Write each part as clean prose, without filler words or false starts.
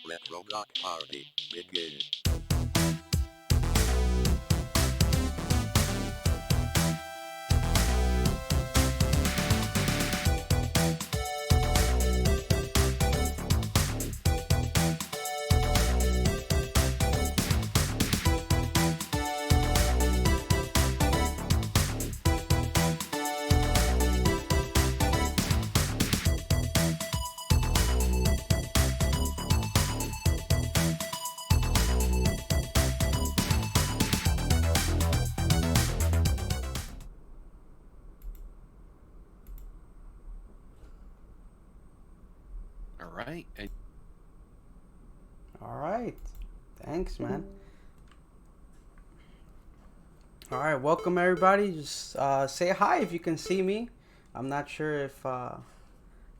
Let Roblox party begin. Right. All right. Thanks, man. All right. Welcome, everybody. Just say hi if you can see me. I'm not sure if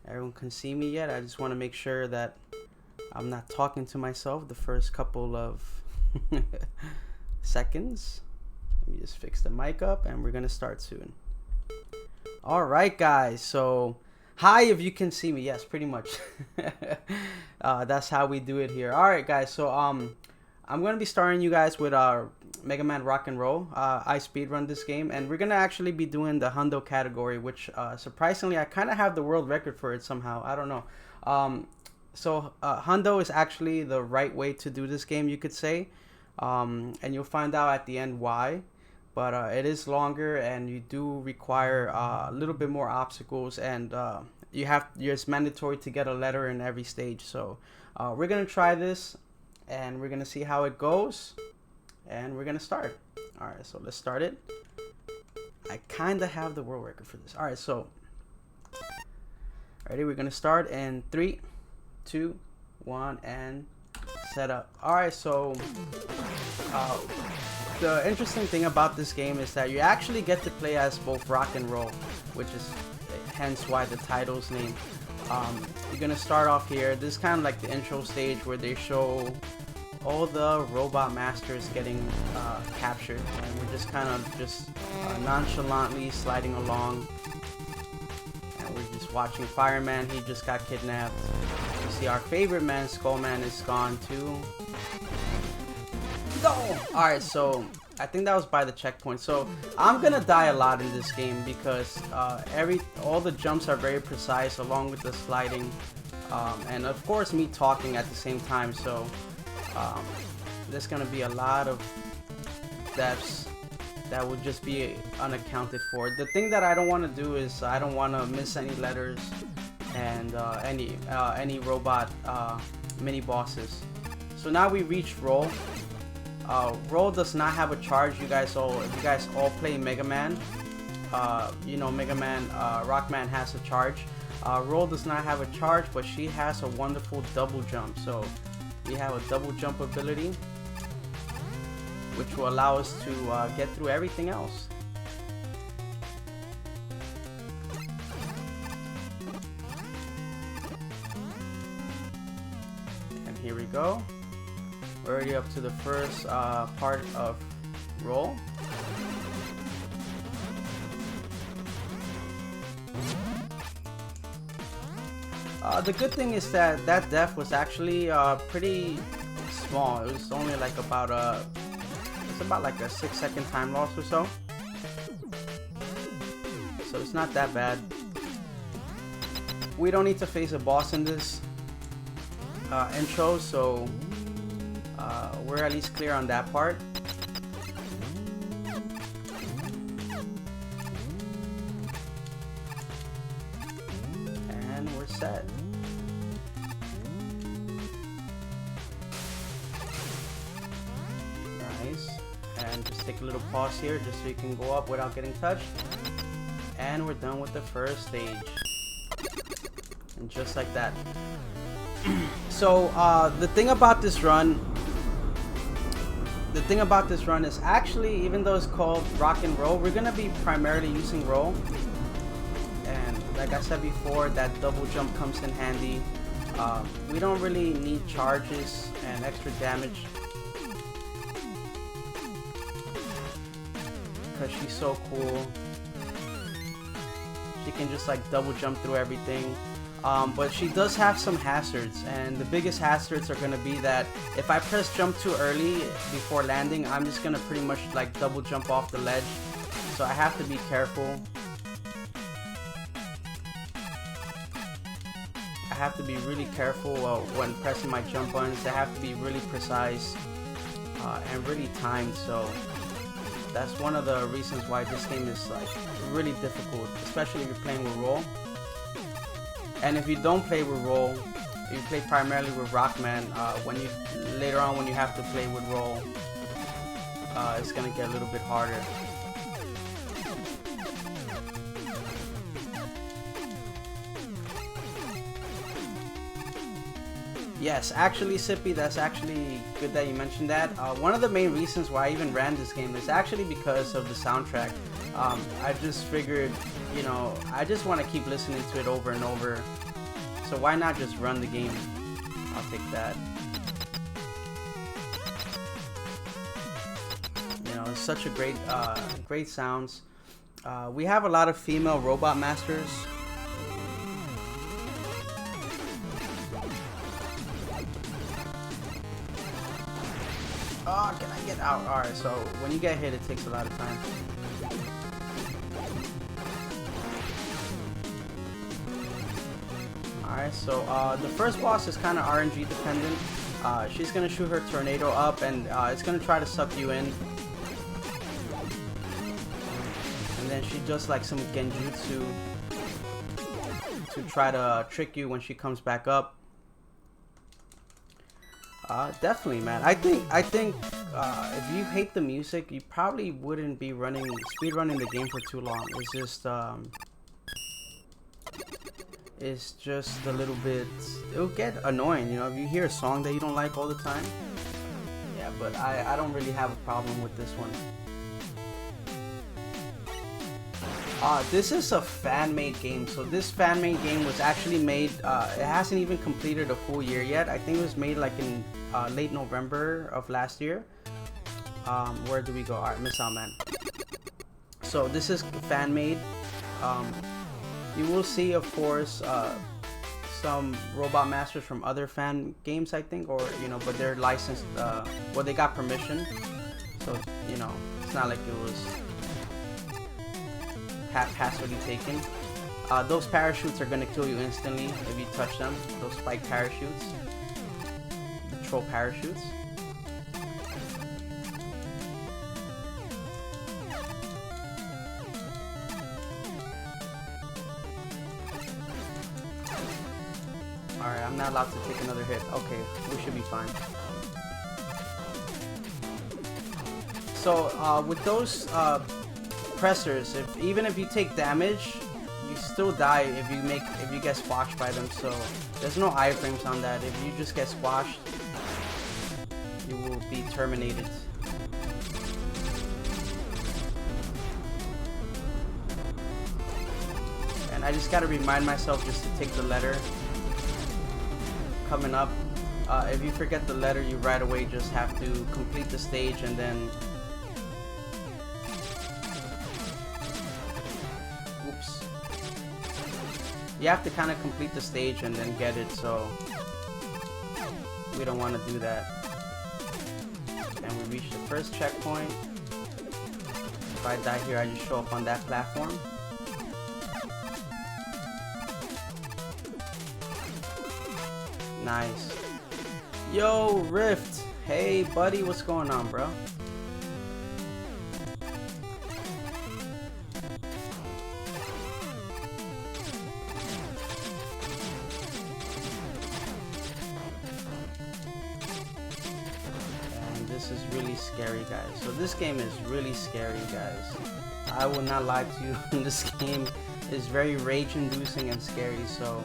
everyone can see me yet. I just want to make sure that I'm not talking to myself the first couple of seconds. Let me just fix the mic up and we're going to start soon. All right, guys. So, hi if you can see me. Yes, pretty much. That's how we do it here. All right, guys. So, I'm going to be starting you guys with Megaman Rock and Roll. I speedrun this game, and we're going to actually be doing the Hundo category, which surprisingly, I kind of have the world record for it somehow. I don't know. So, Hundo is actually the right way to do this game, you could say. And you'll find out at the end why. But it is longer, and you do require a little bit more obstacles, and it's mandatory to get a letter in every stage. So we're gonna try this, and we're gonna see how it goes, and we're gonna start. All right, so let's start it. I kind of have the world record for this. All right, so ready? We're gonna start in 3, 2, 1, and set up. All right, so. The interesting thing about this game is that you actually get to play as both rock and roll, which is hence why the title's name. You're gonna start off here. This is kind of like the intro stage where they show all the robot masters getting captured, and we're just kind of nonchalantly sliding along, and we're just watching Fireman. He just got kidnapped. You see our favorite man, Skullman, is gone too. Go! Alright, so I think that was by the checkpoint. So I'm gonna die a lot in this game because all the jumps are very precise along with the sliding, and of course me talking at the same time. So there's gonna be a lot of deaths that would just be unaccounted for. The thing that I don't want to do is I don't want to miss any letters and any robot mini bosses. So now we reach roll. Roll does not have a charge. If you guys all play Megaman, you know Megaman, Rockman has a charge. Roll does not have a charge, but she has a wonderful double jump. So we have a double jump ability, which will allow us to get through everything else. And here we go. We're already up to the first part of roll. The good thing is that death was actually pretty small. It was only like about a 6-second time loss or so. So it's not that bad. We don't need to face a boss in this intro, so we're at least clear on that part. And we're set. Nice. And just take a little pause here just so you can go up without getting touched. And we're done with the first stage. And just like that. So the thing about this run is actually, even though it's called rock and roll, we're gonna be primarily using roll. And like I said before, that double jump comes in handy. We don't really need charges and extra damage because she's so cool. She can just like double jump through everything. But she does have some hazards, and the biggest hazards are going to be that if I press jump too early before landing, I'm just going to pretty much like double jump off the ledge. So I have to be careful. I have to be really careful when pressing my jump buttons. They have to be really precise and really timed. So that's one of the reasons why this game is like really difficult, especially if you're playing with roll. And if you don't play with roll, you play primarily with Rockman. Later on when you have to play with roll, it's gonna get a little bit harder. Yes, actually, Sippy, that's actually good that you mentioned that. One of the main reasons why I even ran this game is actually because of the soundtrack. I just figured, you know, I just want to keep listening to it over and over. So why not just run the game? I'll take that. You know, it's such a great sounds. We have a lot of female robot masters. Oh, can I get out? Alright, so when you get hit, it takes a lot of time. Alright, so the first boss is kind of RNG dependent. She's going to shoot her tornado up, and it's going to try to suck you in. And then she does like some genjutsu to try to trick you when she comes back up. Definitely, man. I think if you hate the music, you probably wouldn't be speedrunning the game for too long. It's just a little bit. It'll get annoying, you know, if you hear a song that you don't like all the time. Yeah, but I don't really have a problem with this one. This is a fan-made game. So this fan-made game was actually made. It hasn't even completed a full year yet. I think it was made like in late November of last year. Where do we go? Alright, Miss Out Man. So this is fan-made. You will see, of course, some robot masters from other fan games, I think, or you know, but they're licensed. Well, they got permission, so you know, it's not like it was haphazardly taken. Those parachutes are gonna kill you instantly if you touch them. Those spike parachutes, the troll parachutes. Alright, I'm not allowed to take another hit. Okay, we should be fine. So with those pressers, even if you take damage, you still die if you get squashed by them. So there's no iframes on that. If you just get squashed, you will be terminated. And I just gotta remind myself just to take the letter coming up. If you forget the letter, you right away just have to complete the stage, and then oops, you have to kind of complete the stage and then get it, so we don't want to do that. And we reach the first checkpoint. If I die here, I just show up on that platform. Nice. Yo, Rift. Hey, buddy, what's going on, bro? And this is really scary, guys. So this game is really scary, guys. I will not lie to you. This game is very rage-inducing and scary, so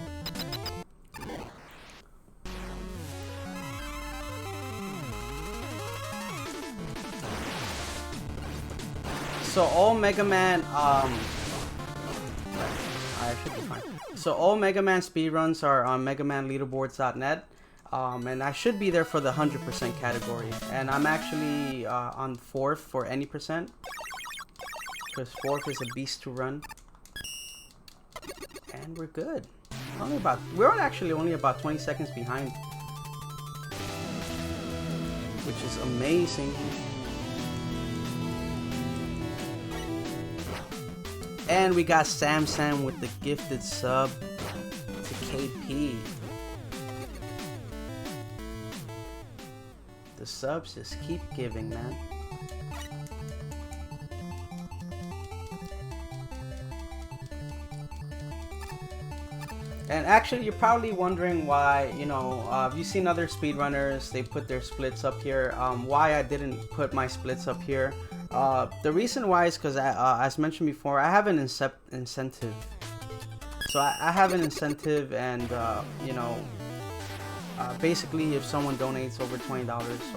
all Megaman, I should be fine. So all Megaman speedruns are on megamanleaderboards.net, and I should be there for the 100% category. And I'm actually on 4th for any percent, because 4th is a beast to run. And we're good. We're actually only about 20 seconds behind, which is amazing. And we got Sam with the gifted sub to KP. The subs just keep giving, man. And actually, you're probably wondering why, you know, you've seen other speedrunners, they put their splits up here. Why I didn't put my splits up here. The reason why is because, as mentioned before, I have an incentive. So I have an incentive, and, you know, basically if someone donates over $20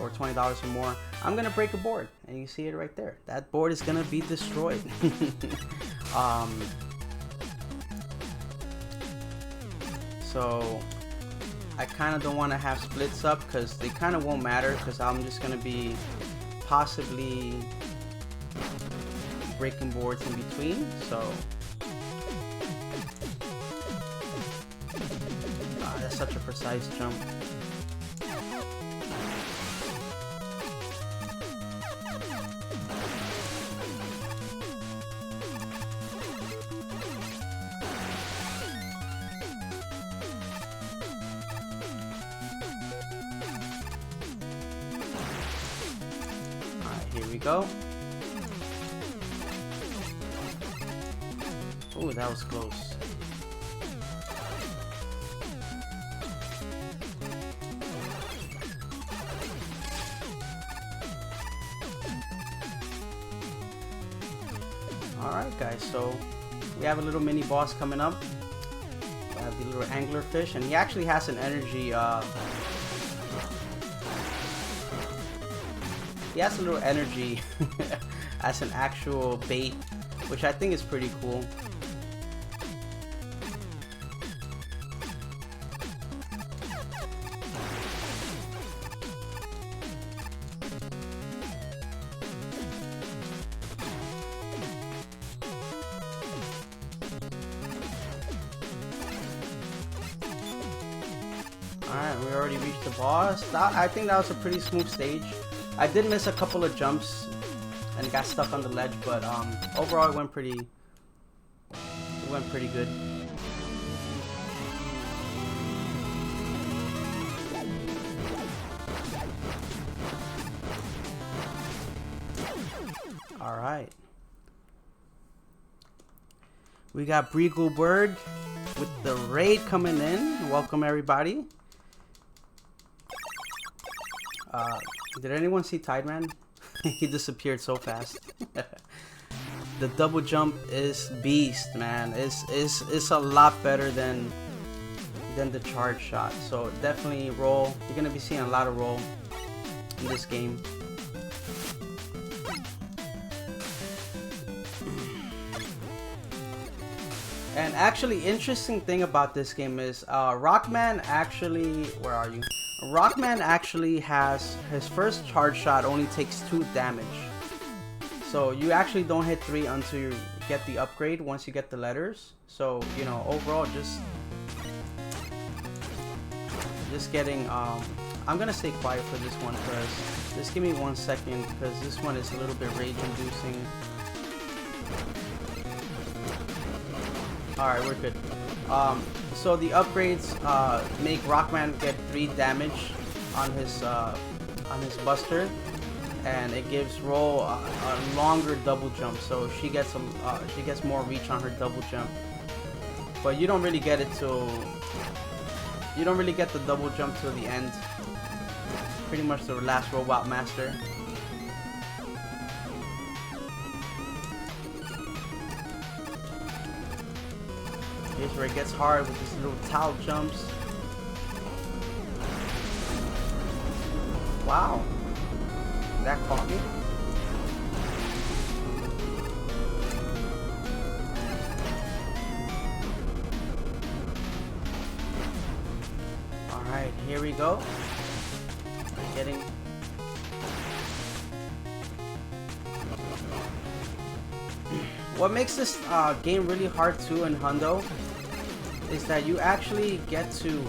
or $20 or more, I'm going to break a board. And you see it right there. That board is going to be destroyed. So I kind of don't want to have splits up because they kind of won't matter, because I'm just going to be possibly breaking boards in between. So that's such a precise jump. Here we go. Ooh, that was close. Alright guys, so we have a little mini boss coming up. We have the little anglerfish, and he actually has an energy he has a little energy as an actual bait, which I think is pretty cool. Alright, we already reached the boss. I think that was a pretty smooth stage. I did miss a couple of jumps and got stuck on the ledge, but overall it went pretty good. Alright. We got Breagle Bird with the raid coming in. Welcome everybody. Did anyone see Tideman? He disappeared so fast. The double jump is beast, man. It's a lot better than the charge shot. So definitely roll. You're gonna be seeing a lot of roll in this game. And actually, interesting thing about this game is Rockman actually, where are you? Rockman actually has his first charge shot only takes 2 damage. So you actually don't hit 3 until you get the upgrade once you get the letters. So, you know, overall just getting I'm gonna stay quiet for this one first. Just give me 1 second, because this one is a little bit rage inducing. Alright, we're good. So the upgrades make Rockman get 3 damage on his Buster, and it gives Roll a longer double jump. So she gets more reach on her double jump, but you don't really get it till the double jump till the end. Pretty much the last Robot Master. Here's where it gets hard with these little towel jumps. Wow. That caught me. Alright, here we go. Getting... What makes this game really hard too in Hundo is that you actually get to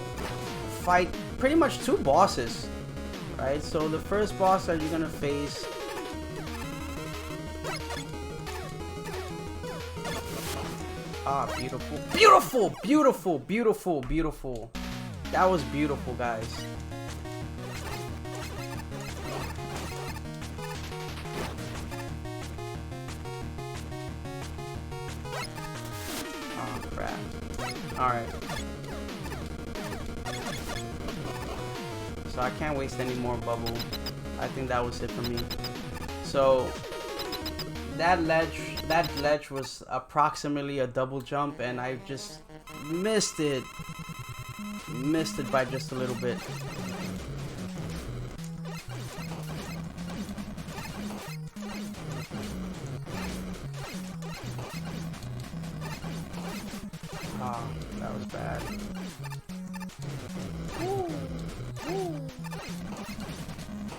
fight pretty much 2 bosses, right? So the first boss that you're gonna face, beautiful, beautiful, beautiful, beautiful, beautiful. That was beautiful, guys. Oh crap. Alright. So I can't waste any more bubble. I think that was it for me. So that ledge was approximately a double jump, and I just missed it by just a little bit. Oh, that was bad. Ooh. Ooh.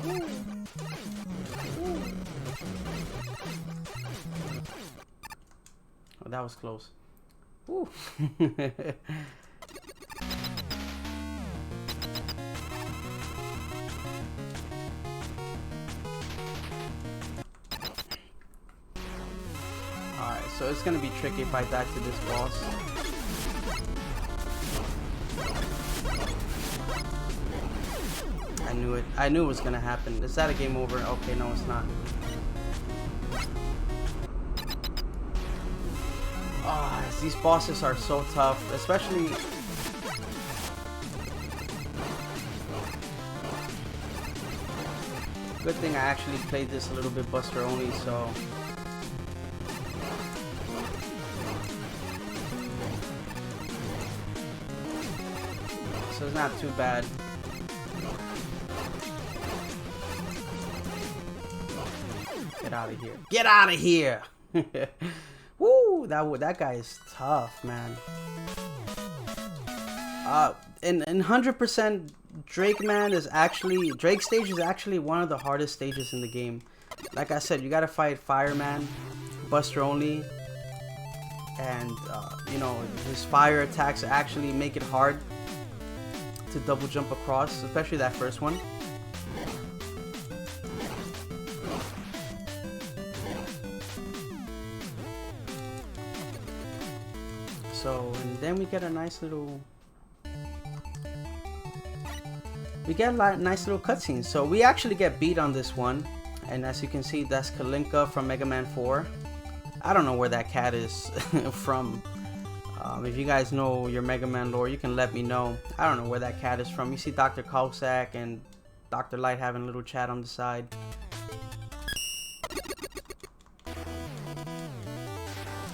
Ooh. Ooh. Oh, that was close. Ooh. Alright, so it's gonna be tricky if I die to this boss. I knew it. I knew it was gonna happen. Is that a game over? Okay, no, it's not. Ah, these bosses are so tough, especially. Good thing I actually played this a little bit Buster only, so. So it's not too bad. Get out of here. Get out of here! Woo! That guy is tough, man. In 100%, Drake stage is actually one of the hardest stages in the game. Like I said, you gotta fight Fireman, Buster only, and you know, his fire attacks actually make it hard to double jump across, especially that first one. So, and then we get a nice little cutscene. So we actually get beat on this one, and as you can see, that's Kalinka from Megaman 4. I don't know where that cat is from. If you guys know your Megaman lore, you can let me know. I don't know where that cat is from. You see Dr. Cossack and Dr. Light having a little chat on the side.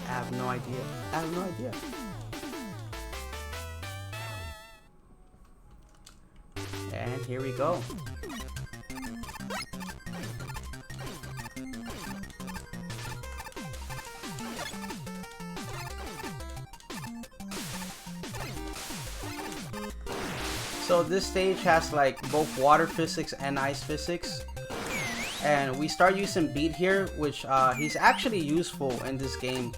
I have no idea. I have no idea. And here we go. So this stage has like both water physics and ice physics. And we start using Beat here, which he's actually useful in this game,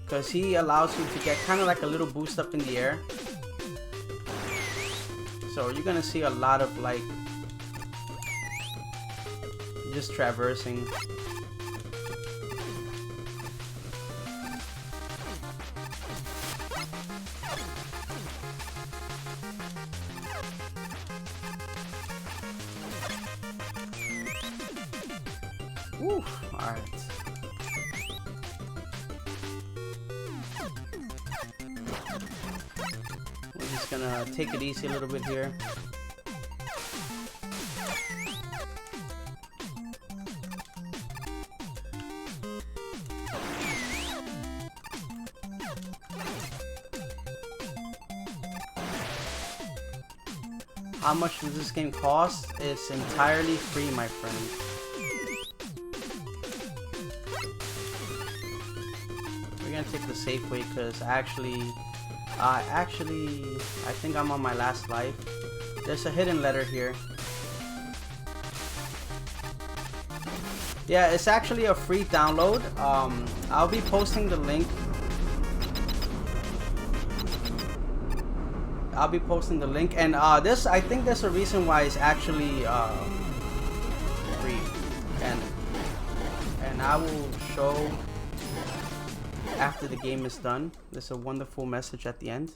because he allows you to get kind of like a little boost up in the air. So you're gonna see a lot of like just traversing. Woo, alright. We're just gonna take it easy a little bit here. How much does this game cost? It's entirely free, my friend. We're gonna take the safe way because I think I'm on my last life. There's a hidden letter here. Yeah, it's actually a free download. I'll be posting the link. I'll be posting the link, and this, I think there's a reason why it's actually free, and I will show after the game is done. There's a wonderful message at the end.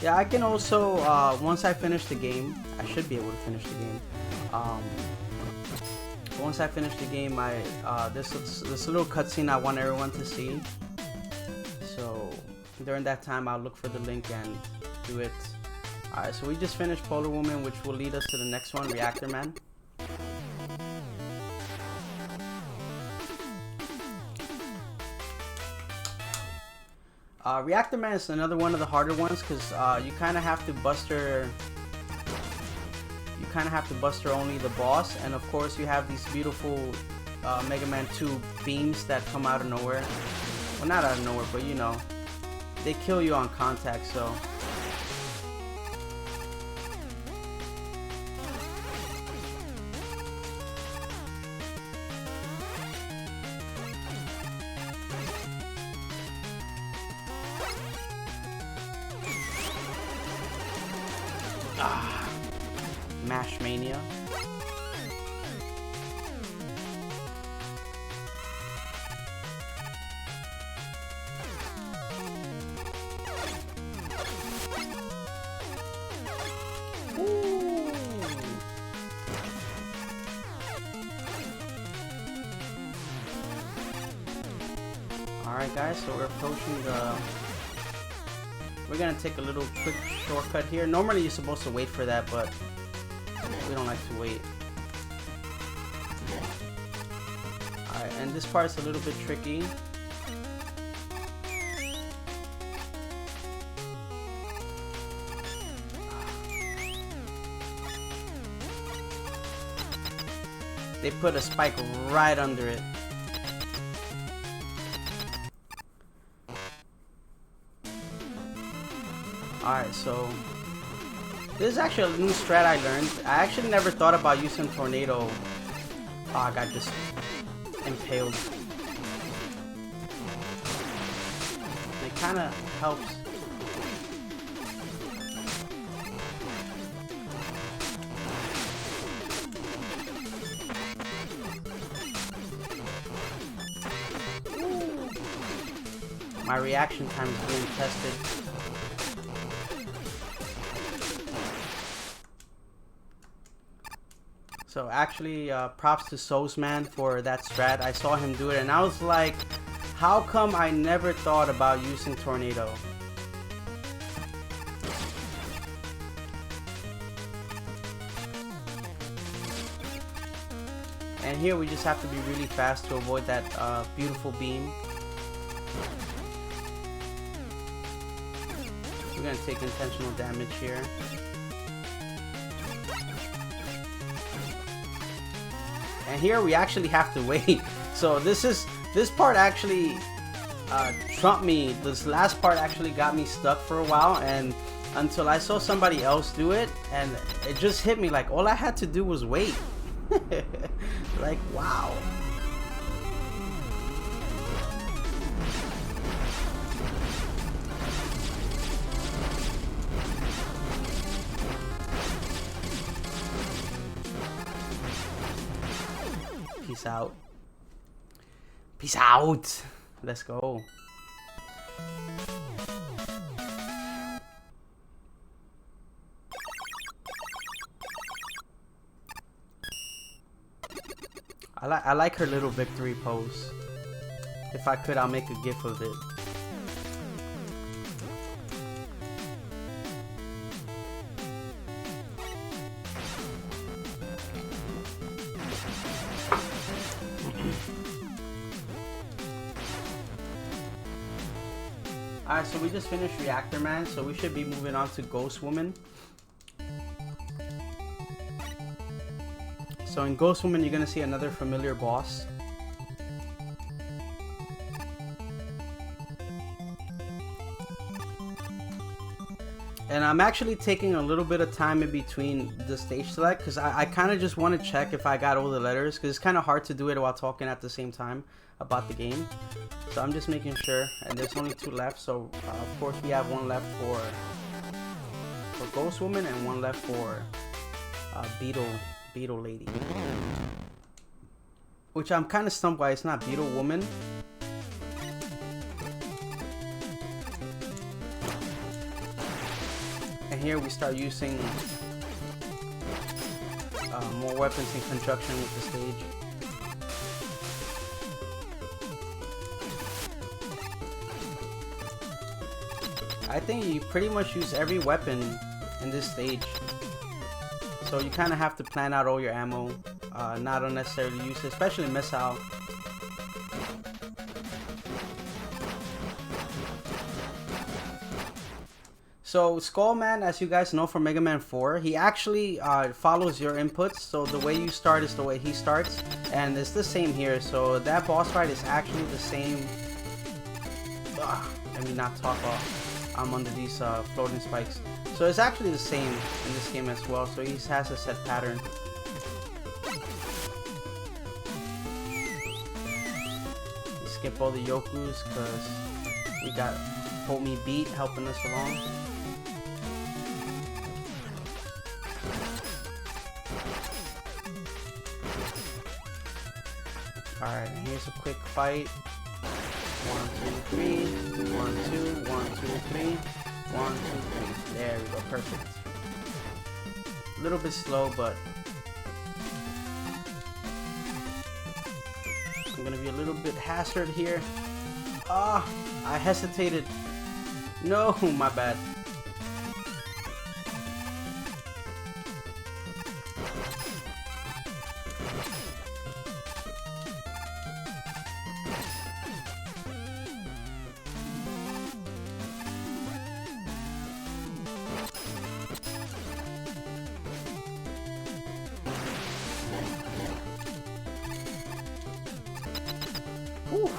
Yeah, I can also, once I finish the game, I should be able to finish the game. Once I finish the game, this little cutscene I want everyone to see. So during that time, I'll look for the link and do it. Alright, so we just finished Polar Woman, which will lead us to the next one, Reactor Man. Reactor Man is another one of the harder ones because you kind of have to bust her. You kind of have to bust her only the boss, and of course you have these beautiful Mega Man 2 beams that come out of nowhere. Well, not out of nowhere, but you know, they kill you on contact. So. Mash Mania. Alright guys, so we're approaching the... We're gonna take a little quick shortcut here. Normally you're supposed to wait for that, but we don't like to wait. Alright, and this part is a little bit tricky. They put a spike right under it. Alright, so this is actually a new strat I learned. I actually never thought about using Tornado. Oh, I got just impaled. It kind of helps. My reaction time is being tested. So actually, props to Soulsman for that strat. I saw him do it and I was like, how come I never thought about using Tornado? And here we just have to be really fast to avoid that beautiful beam. We're gonna take intentional damage here. And here we actually have to wait. So this part actually trumped me. This last part actually got me stuck for a while, and until I saw somebody else do it, and it just hit me like all I had to do was wait. Like, wow. Peace out. Peace out. Let's go. I like her little victory pose. If I could, I'll make a gif of it. Alright, so we just finished Reactor Man, so we should be moving on to Ghost Woman. So in Ghost Woman, you're gonna see another familiar boss. And I'm actually taking a little bit of time in between the stage select because I kind of just want to check if I got all the letters, because it's kind of hard to do it while talking at the same time about the game. So I'm just making sure, and there's only 2 left. So of course we have 1 left for Ghost Woman and 1 left for Beetle Lady, which I'm kind of stumped why it's not Beetle Woman. And here we start using more weapons in conjunction with the stage. I think you pretty much use every weapon in this stage. So you kind of have to plan out all your ammo, not unnecessarily use it, especially missile. So Skullman, as you guys know from Mega Man 4, he actually follows your inputs. So the way you start is the way he starts, and it's the same here. So that boss fight is actually the same. Let me not talk off. I'm under these floating spikes. So it's actually the same in this game as well. So he has a set pattern. We skip all the Yokus because we got Homie Beat helping us along. Alright, here's a quick fight. 1, 2, 3. 1, 2, 1, 2, 3. 1, 2, 3. There we go, perfect. A little bit slow, but I'm gonna be a little bit hazard here. Ah, I hesitated. No, my bad.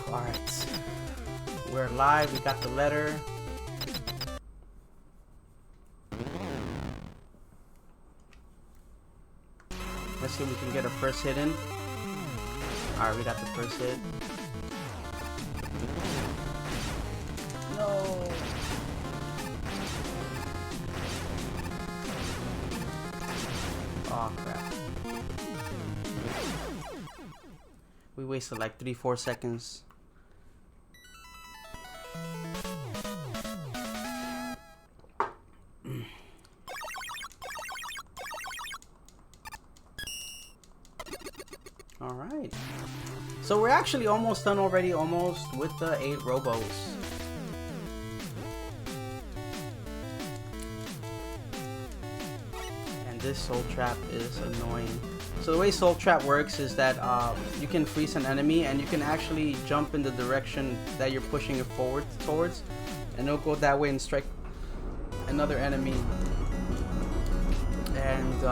Alright, we're live, we got the letter. Let's see if we can get a first hit in. Alright, we got the first hit. No! Oh crap. We wasted like 3-4 seconds. Alright. So we're actually almost done already, almost, with the 8 robos. And this soul trap is annoying. So the way soul trap works is that you can freeze an enemy and you can actually jump in the direction that you're pushing it forward towards, and it'll go that way and strike another enemy. And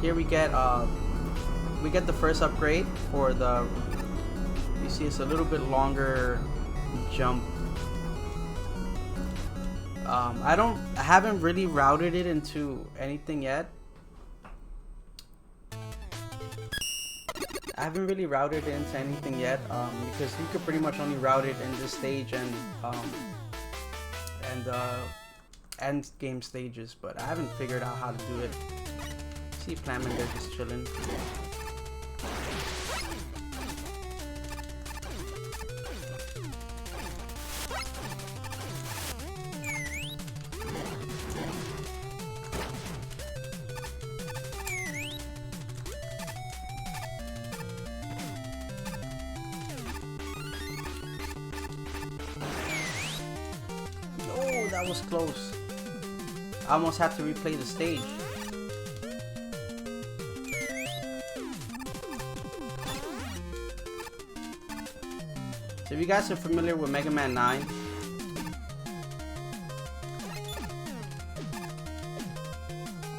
here we get the first upgrade for the, you see it's a little bit longer jump. I haven't really routed it into anything yet. I haven't really routed it into anything yet, because you could pretty much only route it in this stage and end game stages, but I haven't figured out how to do it. See Flamin' there just chilling. Oh, that was close. I almost have to replay the stage. So if you guys are familiar with Mega Man 9,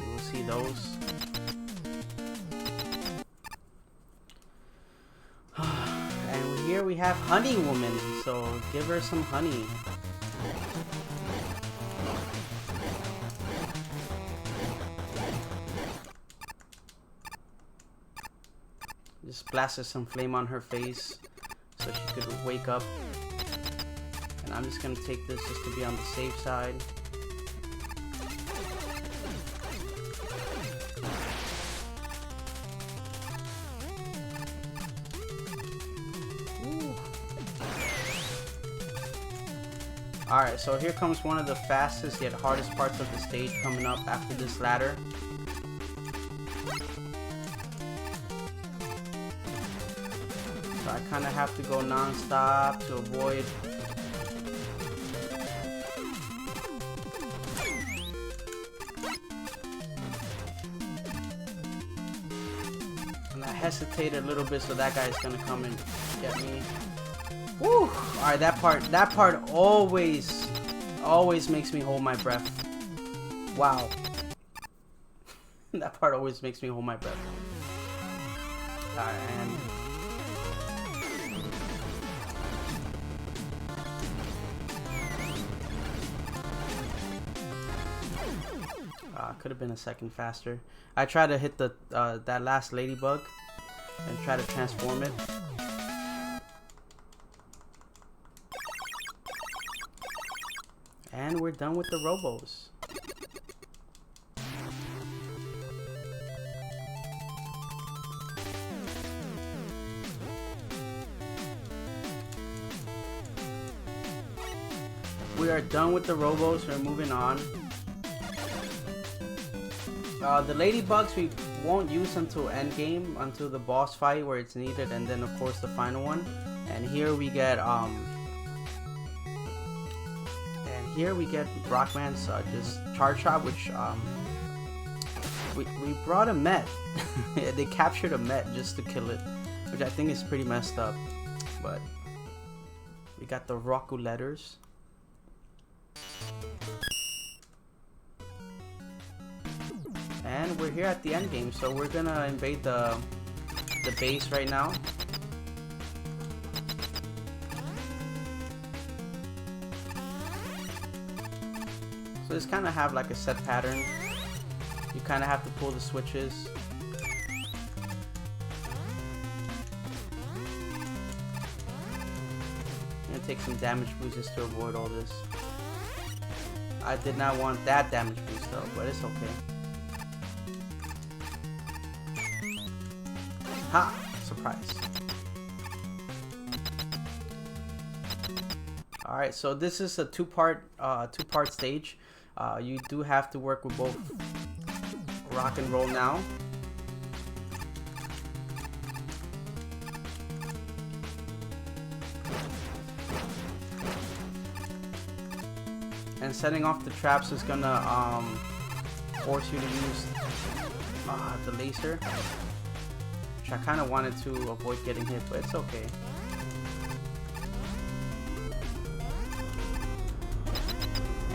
you will see those. here we have Honey Woman, so give her some honey. Just blasted some flame on her face so she could wake up. And I'm just gonna take this just to be on the safe side. Alright, so here comes one of the fastest yet hardest parts of the stage coming up after this ladder. So I kind of have to go non-stop to avoid and I hesitate a little bit, so that guy's gonna come and get me. Woo! Alright, that part always makes me hold my breath. Wow. That part always makes me hold my breath. Alright, and could have been a second faster. I tried to hit the that last ladybug and try to transform it. And we're done with the robos. We are done with the robos. We're moving on. The ladybugs we won't use until endgame, until the boss fight where it's needed, and then of course the final one. And here we get Rockman's just charge shot, which we brought a Met. They captured a Met just to kill it, which I think is pretty messed up. But we got the Roku letters. And we're here at the end game, so we're gonna invade the base right now. So this kind of have like a set pattern. You kind of have to pull the switches. I'm gonna take some damage boosts just to avoid all this. I did not want that damage boost though, but it's okay. Ha! Surprise. Alright, so this is a two-part stage. You do have to work with both rock and roll now. And setting off the traps is gonna force you to use the laser, which I kind of wanted to avoid getting hit, but it's okay.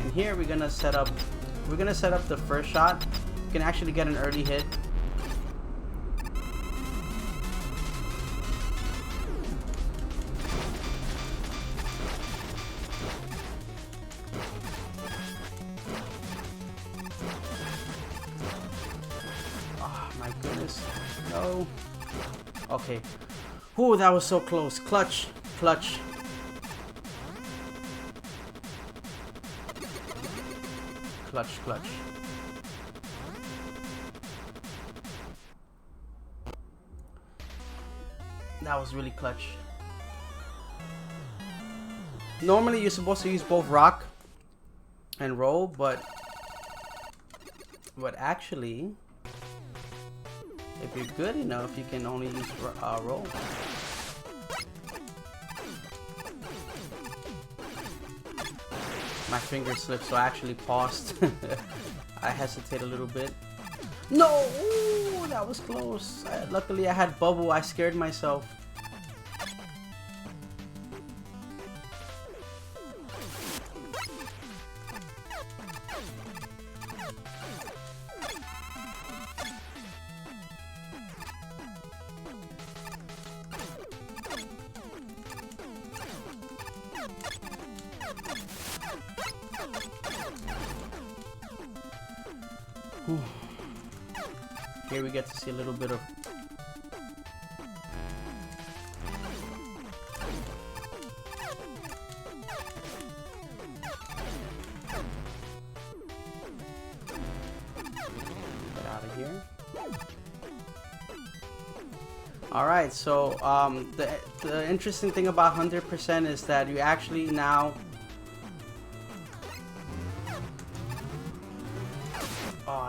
And here we're gonna set up the first shot. You can actually get an early hit. Oh my goodness. No. Okay. Ooh, that was so close. Clutch. Clutch. Clutch, clutch. That was really clutch. Normally you're supposed to use both rock and roll, but actually, if you're good enough, you can only use roll. My finger slipped, so I actually paused. I hesitate a little bit. No! Ooh, that was close. Luckily, I had bubble. I scared myself. Whew. Here we get to see a little bit of get out of here. Alright, so the interesting thing about 100% is that you actually now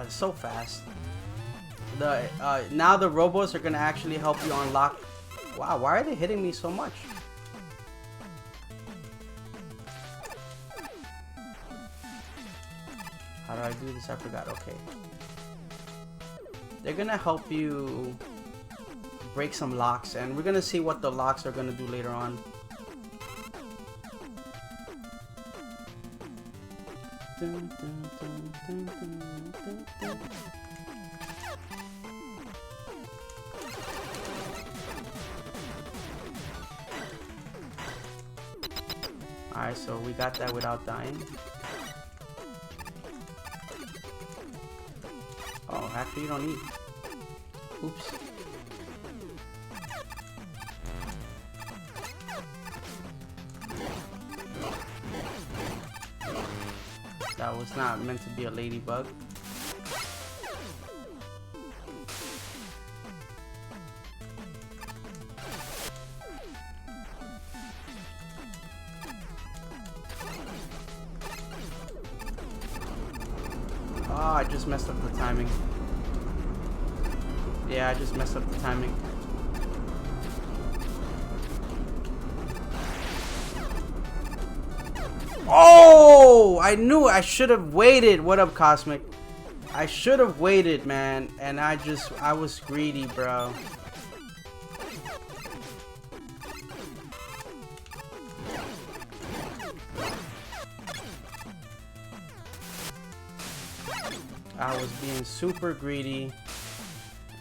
it's so fast. Now the robos are gonna actually help you unlock. Wow, why are they hitting me so much? How do I do this? I forgot. Okay. They're gonna help you break some locks, and we're gonna see what the locks are gonna do later on. Dun, dun, dun, dun, dun, dun, dun. Alright, so we got that without dying. Oh, actually you don't need. Oops. That was not meant to be a ladybug. Oh, I just messed up the timing. Yeah, I just messed up the timing. Oh, I knew I should have waited. What up, Cosmic? I should have waited, man. And I was greedy, bro. I was being super greedy,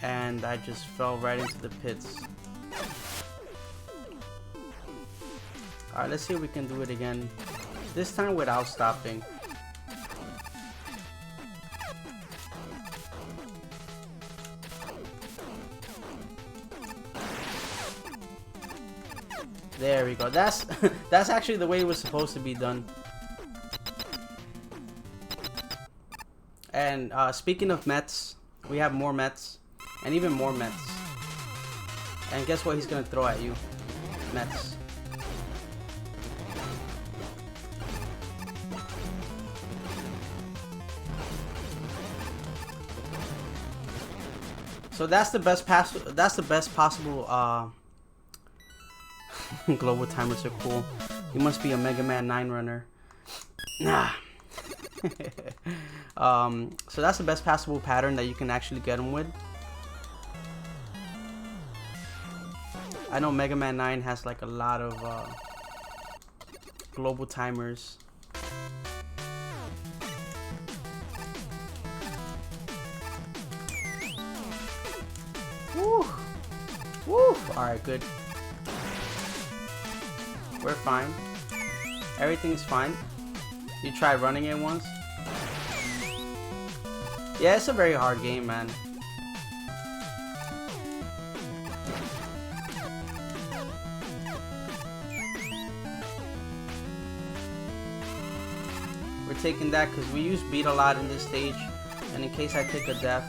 and I just fell right into the pits. Alright, let's see if we can do it again. This time without stopping. There we go. That's actually the way it was supposed to be done. And speaking of Mets, we have more Mets, and even more Mets. And guess what he's gonna throw at you? Mets. So that's the best possible global timers are cool. You must be a Megaman 9 runner. Nah. So that's the best passable pattern that you can actually get them with. I know Megaman 9 has like a lot of global timers. Woo! Woo! Alright, good. We're fine. Everything's fine. You tried running it once? Yeah, it's a very hard game, man. We're taking that because we use beat a lot in this stage, and in case I take a death,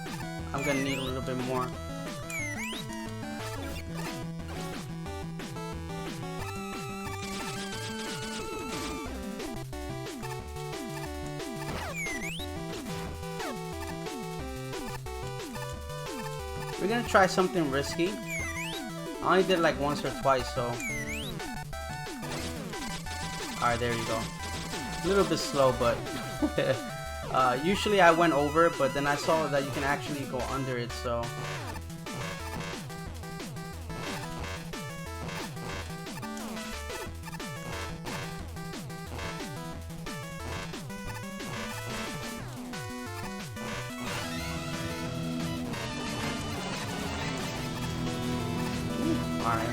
I'm gonna need a little bit more. We're gonna try something risky. I only did it like once or twice, so. Alright, there you go. A little bit slow, but usually I went over, but then I saw that you can actually go under it, so. Alright.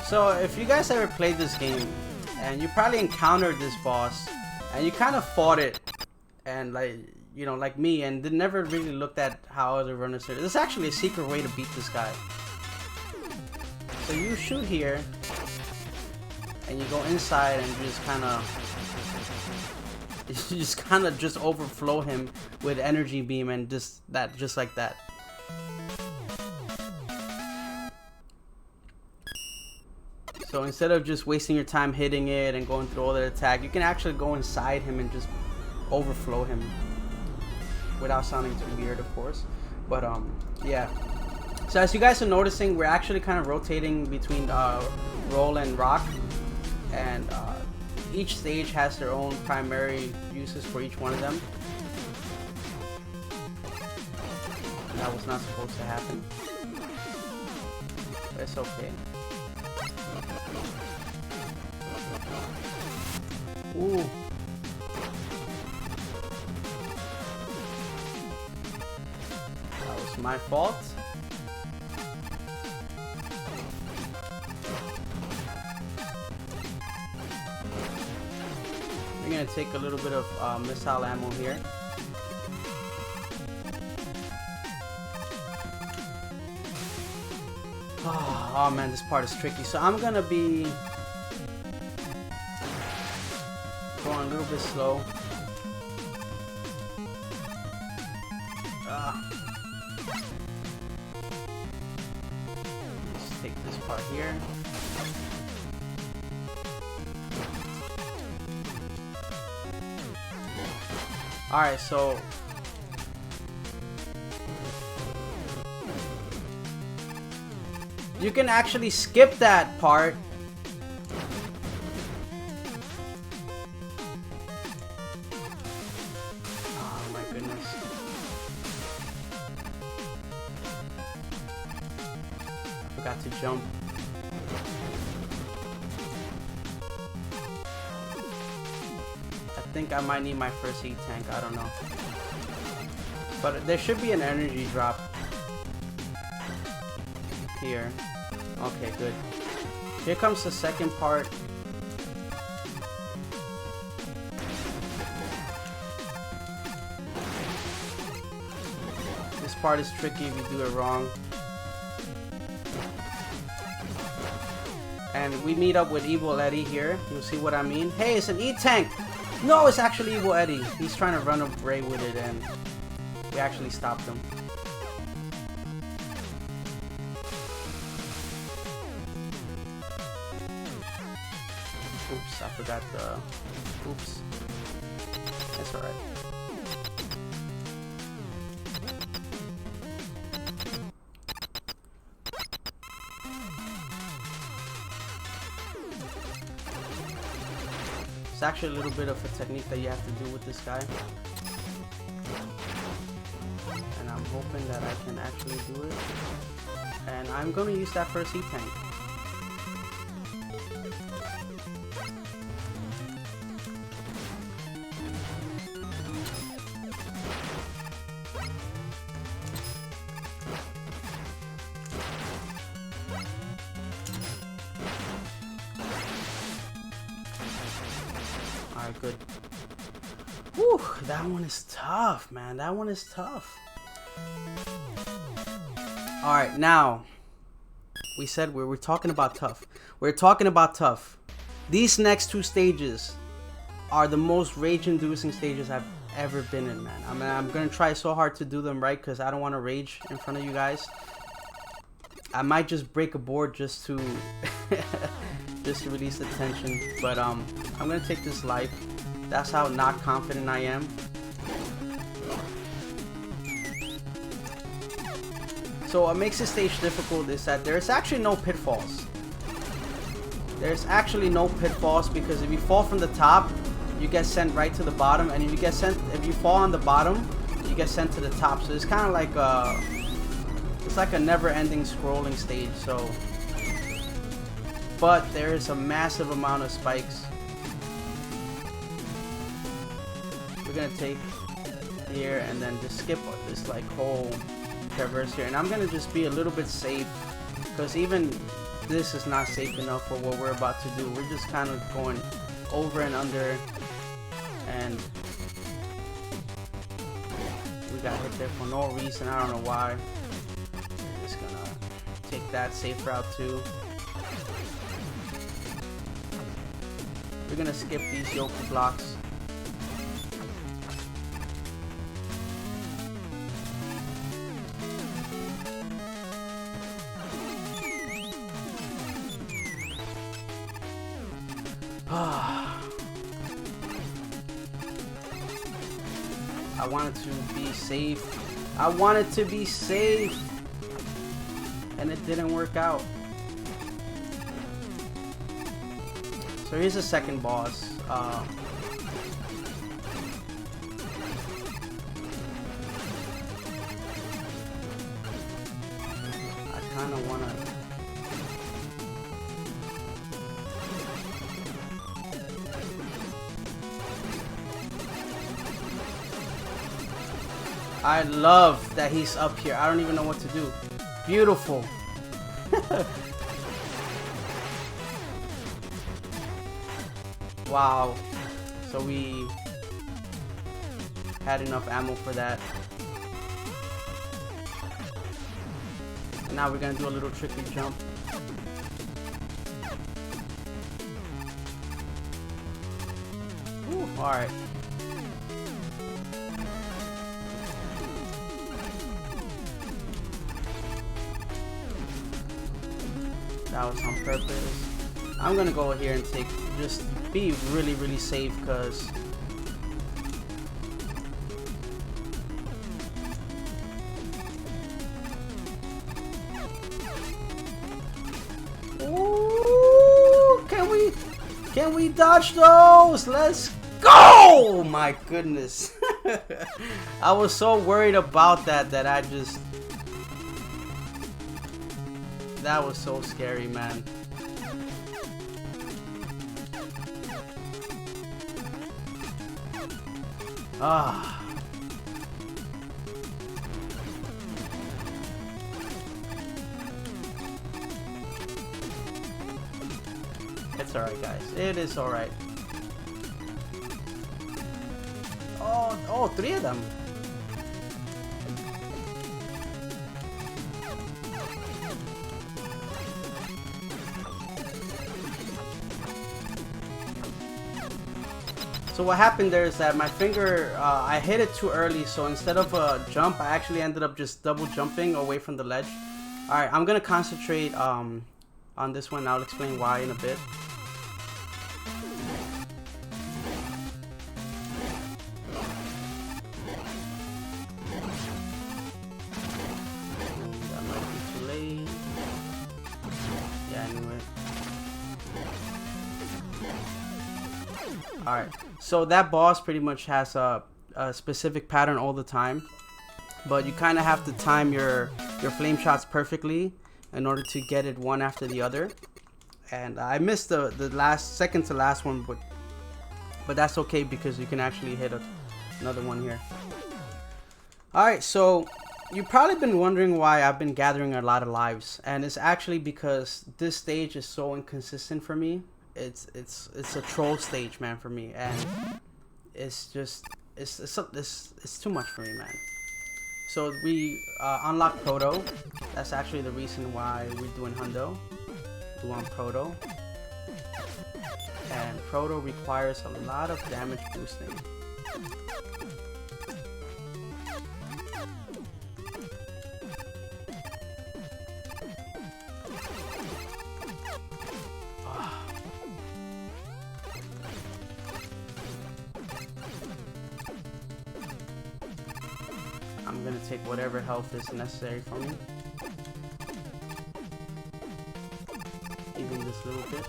So if you guys ever played this game and you probably encountered this boss and you kind of fought it and like, you know, like me, and never really looked at how other runners did it. There's actually a secret way to beat this guy. So you shoot here and you go inside and you just kind of just overflow him with energy beam and just like that. So instead of just wasting your time hitting it and going through all the attack, you can actually go inside him and just overflow him without sounding too weird, of course. But yeah. So as you guys are noticing, we're actually kind of rotating between roll and rock, and each stage has their own primary uses for each one of them. That was not supposed to happen, but it's okay. Ooh. That was my fault. We're gonna take a little bit of missile ammo here. Oh man, this part is tricky. So I'm gonna be going a little bit slow. Let's take this part here. Alright, so you can actually skip that part. Oh my goodness. I forgot to jump. I think I might need my first heat tank, I don't know. But there should be an energy drop here. Okay, good. Here comes the second part. This part is tricky if you do it wrong. And we meet up with Evil Eddie here. You'll see what I mean. Hey, it's an E-Tank! No, it's actually Evil Eddie. He's trying to run away with it and we actually stopped him. Oops, I forgot the... Oops. That's alright. It's actually a little bit of a technique that you have to do with this guy. And I'm hoping that I can actually do it. And I'm gonna use that first heat tank. Alright, good. Whew, that one is tough, man. That one is tough. Alright, now, we said we're talking about tough. We're talking about tough. These next two stages are the most rage-inducing stages I've ever been in, man. I mean, I'm gonna try so hard to do them right because I don't want to rage in front of you guys. I might just break a board just to just to release the tension, but I'm gonna take this life. That's how not confident I am. So what makes this stage difficult is that there's actually no pitfalls. There's actually no pitfalls because if you fall from the top, you get sent right to the bottom, and if you fall on the bottom, you get sent to the top. So it's kind of like it's like a never-ending scrolling stage. So, but there is a massive amount of spikes. We're gonna take here and then just skip this like whole traverse here, and I'm gonna just be a little bit safe because even this is not safe enough for what we're about to do. We're just kind of going over and under, and we got hit there for no reason. I don't know why. We're just gonna take that safe route too. We're gonna skip these Yoku blocks. I wanted to be safe. I wanted to be safe, and it didn't work out. So here's the second boss. I kind of want to... I love that he's up here. I don't even know what to do. Beautiful. Wow. So we had enough ammo for that. And now we're gonna do a little tricky jump. Ooh, alright. That was on purpose. I'm gonna go here and just be really safe, because ooh, can we dodge those? Let's go! My goodness. I was so worried about that I just... That was so scary, man. Ah. It's alright, guys. It is alright. Oh, three of them. So what happened there is that my finger, I hit it too early, so instead of a jump, I actually ended up just double jumping away from the ledge. Alright, I'm gonna concentrate on this one. I'll explain why in a bit. That might be too late. Yeah, anyway. Alright, so that boss pretty much has a specific pattern all the time, but you kind of have to time your flame shots perfectly in order to get it one after the other. And I missed the second to last one, but that's okay, because you can actually hit another one here. Alright, so you've probably been wondering why I've been gathering a lot of lives, and it's actually because this stage is so inconsistent for me. It's a troll stage, man, for me, and it's just it's too much for me, man. So we unlock Proto. That's actually the reason why we're doing Hundo. We want Proto, and Proto requires a lot of damage boosting. I'm gonna take whatever health is necessary for me. Even this little bit.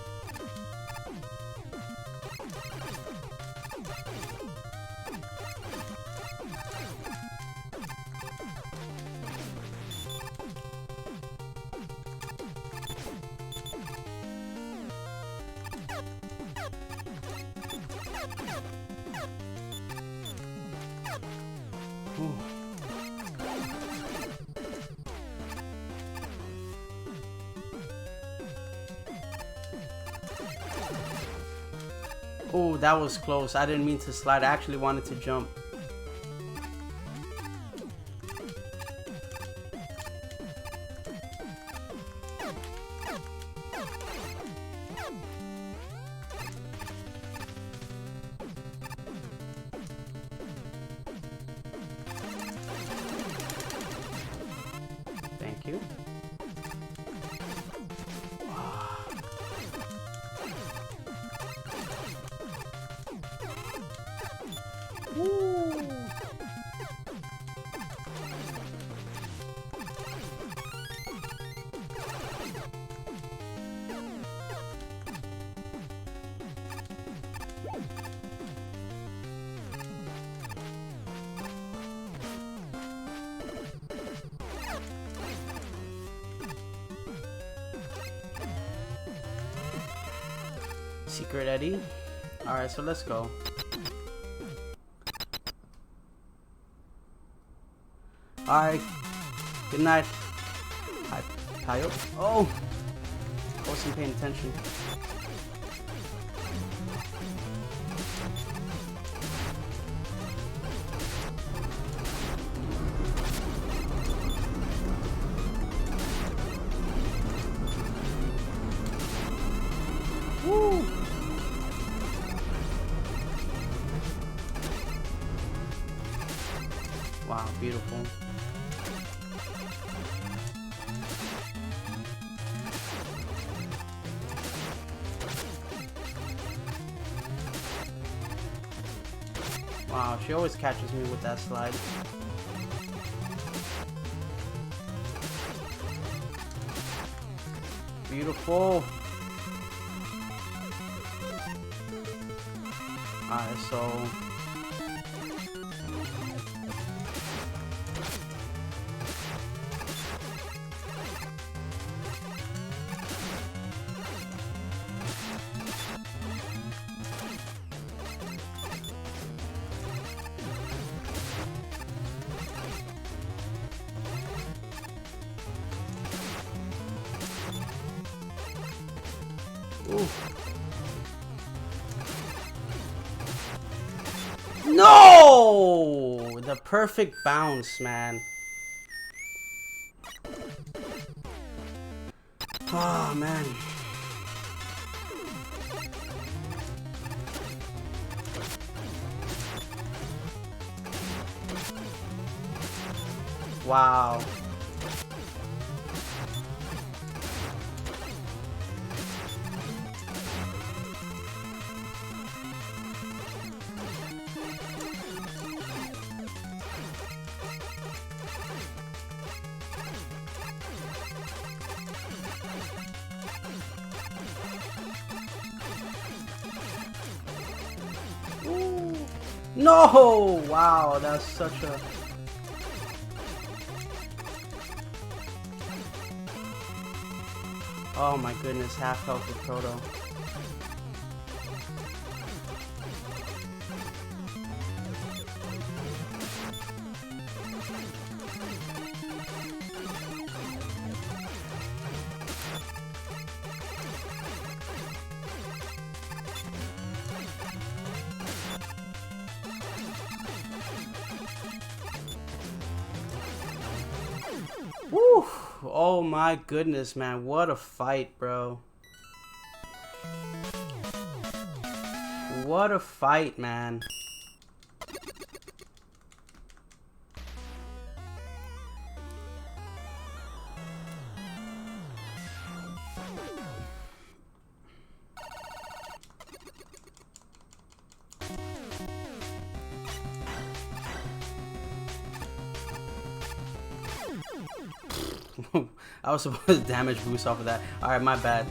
Ooh. Oh, that was close. I didn't mean to slide. I actually wanted to jump. Thank you. Woo. Secret Eddie. Alright, so let's go. Alright. Good night. Hi. Oh! I wasn't paying attention. Woo! Wow, beautiful. Wow, she always catches me with that slide. Beautiful. Alright, so ooh. No! The perfect bounce, man. Oh, man. Wow. Ooh. No! Wow, that's such a... Oh my goodness, half health with Proto. Woo! Oh my goodness, man. What a fight, bro. What a fight, man. I was supposed to damage boost off of that. Alright, my bad.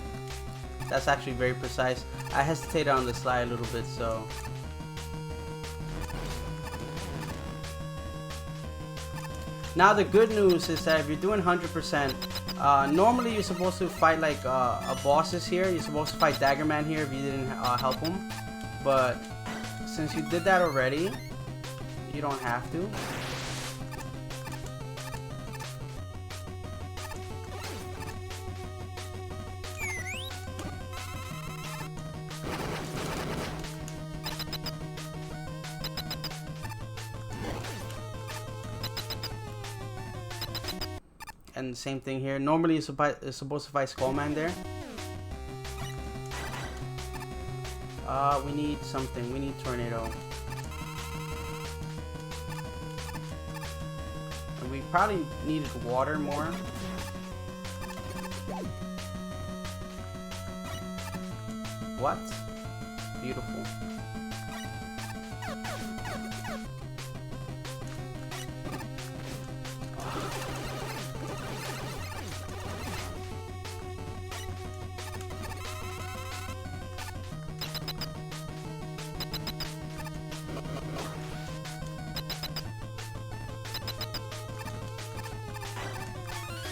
That's actually very precise. I hesitated on the slide a little bit, so... Now the good news is that if you're doing 100%, normally you're supposed to fight like a bosses here. You're supposed to fight Daggerman here if you didn't help him. But since you did that already, you don't have to. And same thing here. Normally it's supposed to fight Skullman there. We need something. We need Tornado. And we probably needed water more. What? Beautiful.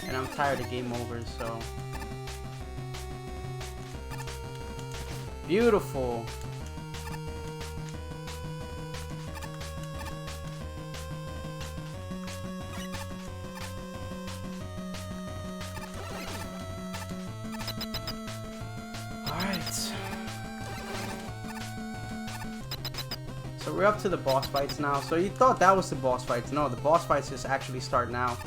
And I'm tired of game overs, so. Beautiful. Alright. So we're up to the boss fights now. So you thought that was the boss fights. No, the boss fights just actually start now.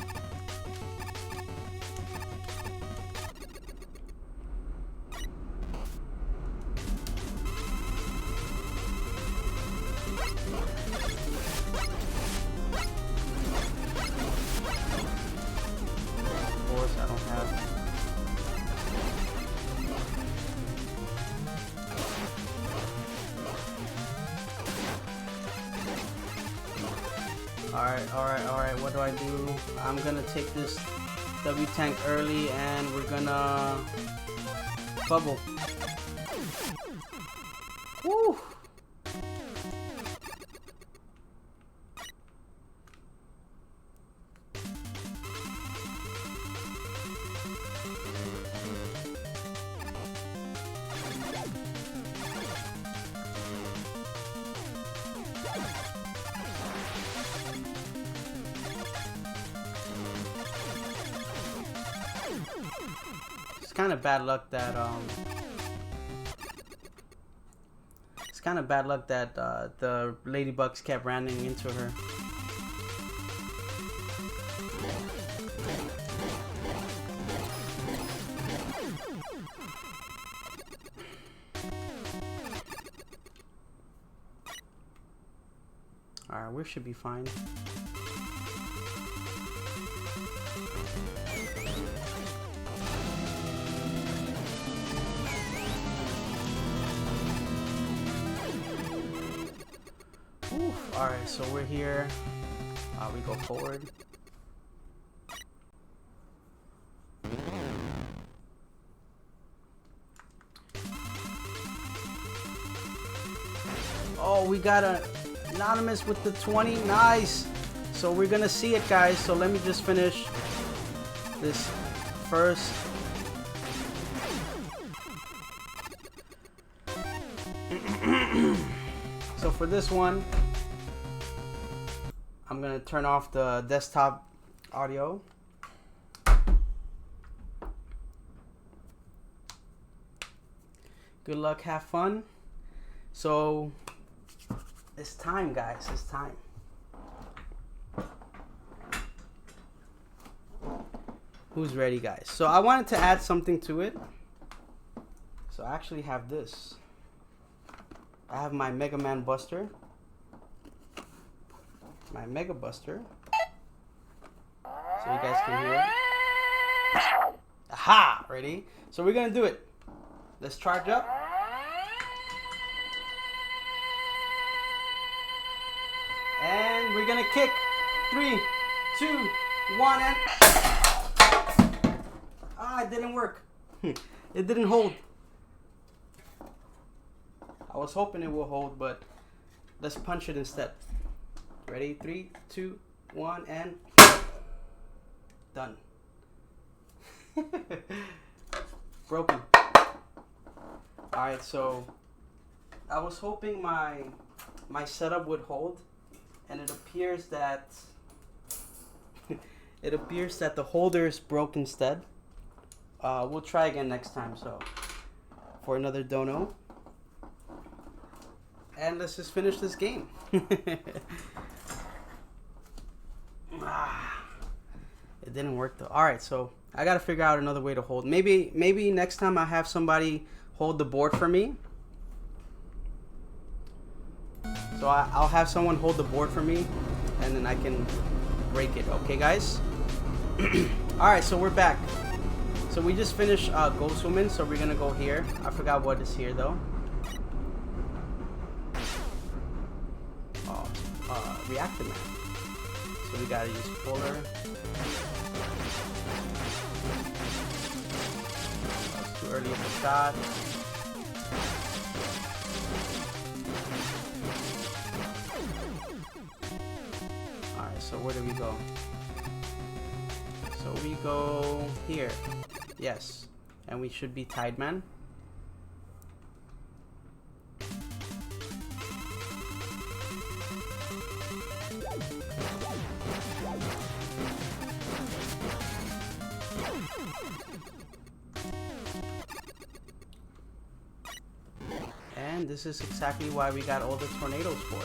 Alright, what do I do? I'm gonna take this W tank early and we're gonna bubble. Woo! It's kind of bad luck that the ladybugs kept running into her. Alright, we should be fine. Alright, so we're here. We go forward. Oh, we got an anonymous with the 20. Nice. So we're gonna see it, guys. So let me just finish this first. So for this one, I'm gonna turn off the desktop audio. Good luck, have fun. So it's time, guys, it's time. Who's ready, guys? So I wanted to add something to it. So I actually have this. I have my Megaman Buster. My Mega Buster. So you guys can hear it. Aha! Ready? So we're gonna do it. Let's charge up. And we're gonna kick. 3, 2, 1, and it didn't work. It didn't hold. I was hoping it will hold, but let's punch it instead. Ready? 3, 2, 1, and done. Broken. Alright, so I was hoping my setup would hold, and it appears that the holder is broke instead. We'll try again next time. So for another dono. And let's just finish this game. It It didn't work though. All right, so I gotta figure out another way to hold. Maybe next time I have somebody hold the board for me. So I'll have someone hold the board for me, and then I can break it. Okay, guys? All right, so we're back. So we just finished Ghost Woman, so we're gonna go here. I forgot what is here though. Reactor Man. So we gotta use puller. That's too early of a shot. Alright, so where do we go? So we go here. Yes. And we should be Tide Man. And this is exactly why we got all the tornadoes for.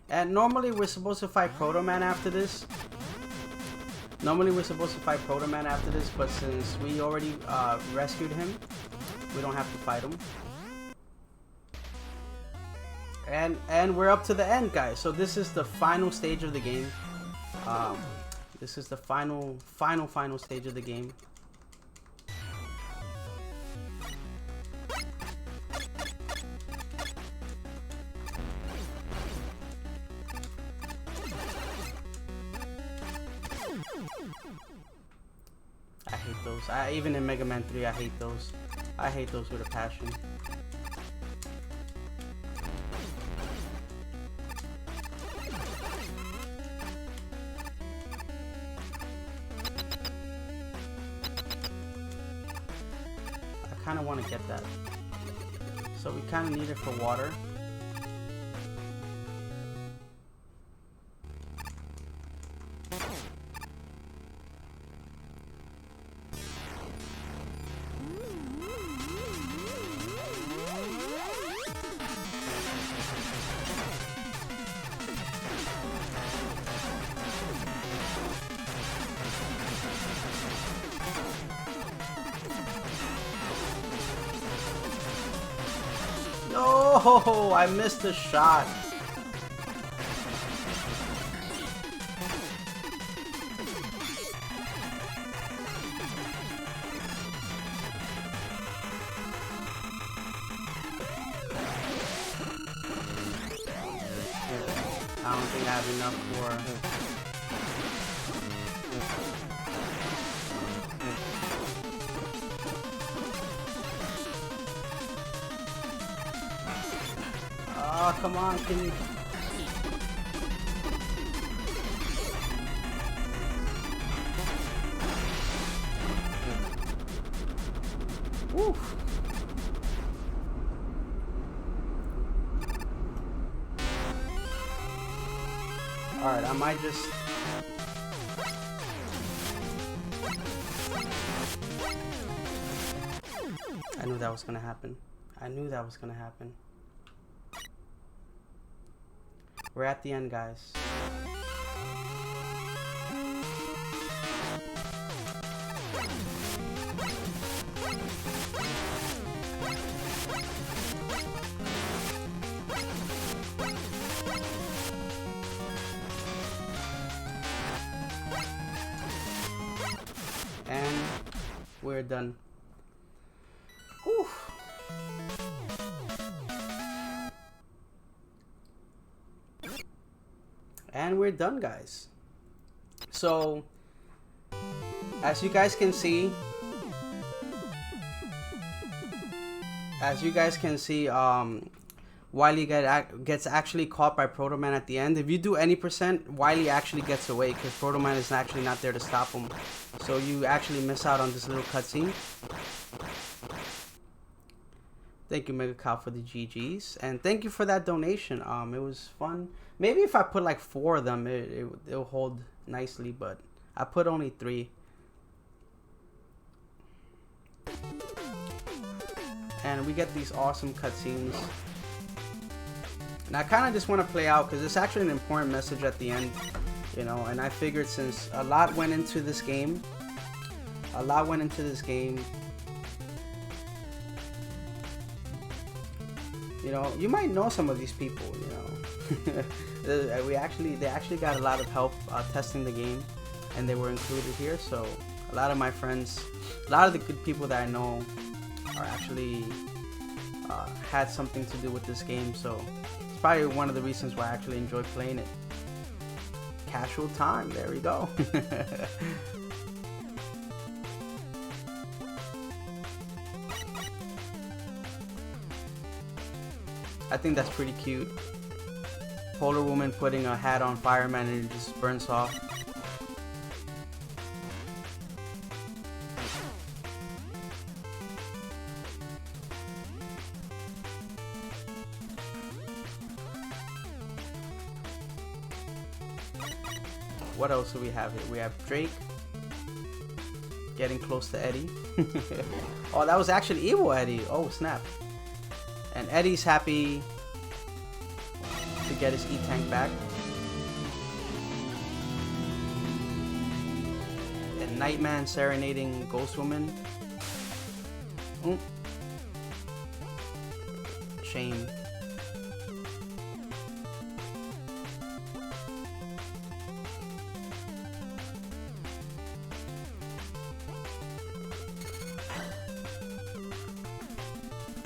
And normally we're supposed to fight Proto Man after this. But since we already rescued him, we don't have to fight him. And we're up to the end, guys. So this is the final stage of the game. This is the final stage of the game. I hate those. Even in Megaman 3, I hate those. I hate those with a passion. I kind of want to get that. So we kind of need it for water. No, I missed the shot. I don't think I have enough for... Oh, come on, can you... Woo. Alright, I might just... I knew that was gonna happen. We're at the end, guys. And we're done. Whew. And we're done, guys. So as you guys can see, Wily gets actually caught by Proto Man at the end. If you do any percent, Wily actually gets away because Proto Man is actually not there to stop him. So you actually miss out on this little cutscene. Thank you, Mega Cow, for the GGs, and thank you for that donation. It was fun. Maybe if I put like 4 of them, it'll hold nicely, but I put only 3. and we get these awesome cutscenes. And I kind of just want to play out because it's actually an important message at the end, you know. And I figured since a lot went into this game, you know, you might know some of these people, you know. they actually got a lot of help testing the game, and they were included here. So a lot of my friends, a lot of the good people that I know are actually had something to do with this game. So it's probably one of the reasons why I actually enjoy playing it. Casual time, there we go. I think that's pretty cute. Polar woman putting a hat on fireman and it just burns off. What else do we have here? We have Drake getting close to Eddie. Oh, that was actually evil Eddie. Oh, snap. And Eddie's happy to get his E-Tank back. And Nightman serenading Ghost Woman. Oh. Shame.